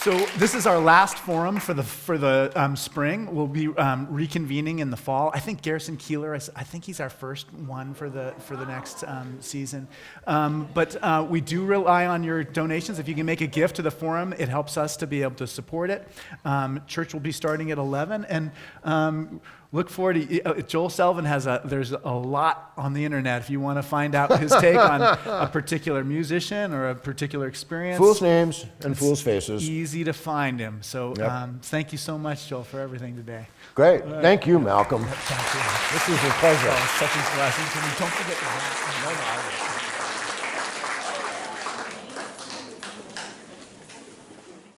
So this is our last forum for the spring. We'll be reconvening in the fall. I think Garrison Keeler, I think he's our first one for the next season. But we do rely on your donations. If you can make a gift to the forum, it helps us to be able to support it. Church will be starting at 11, and look forward to Joel Selvin there's a lot on the internet if you want to find out his take on a particular musician or a particular experience. Fools' names and fools' faces. Easy to find him. So thank you so much, Joel, for everything today. Great. Thank you, Malcolm. Thank you. This was a pleasure. Oh, such a blessing. Don't forget your hat.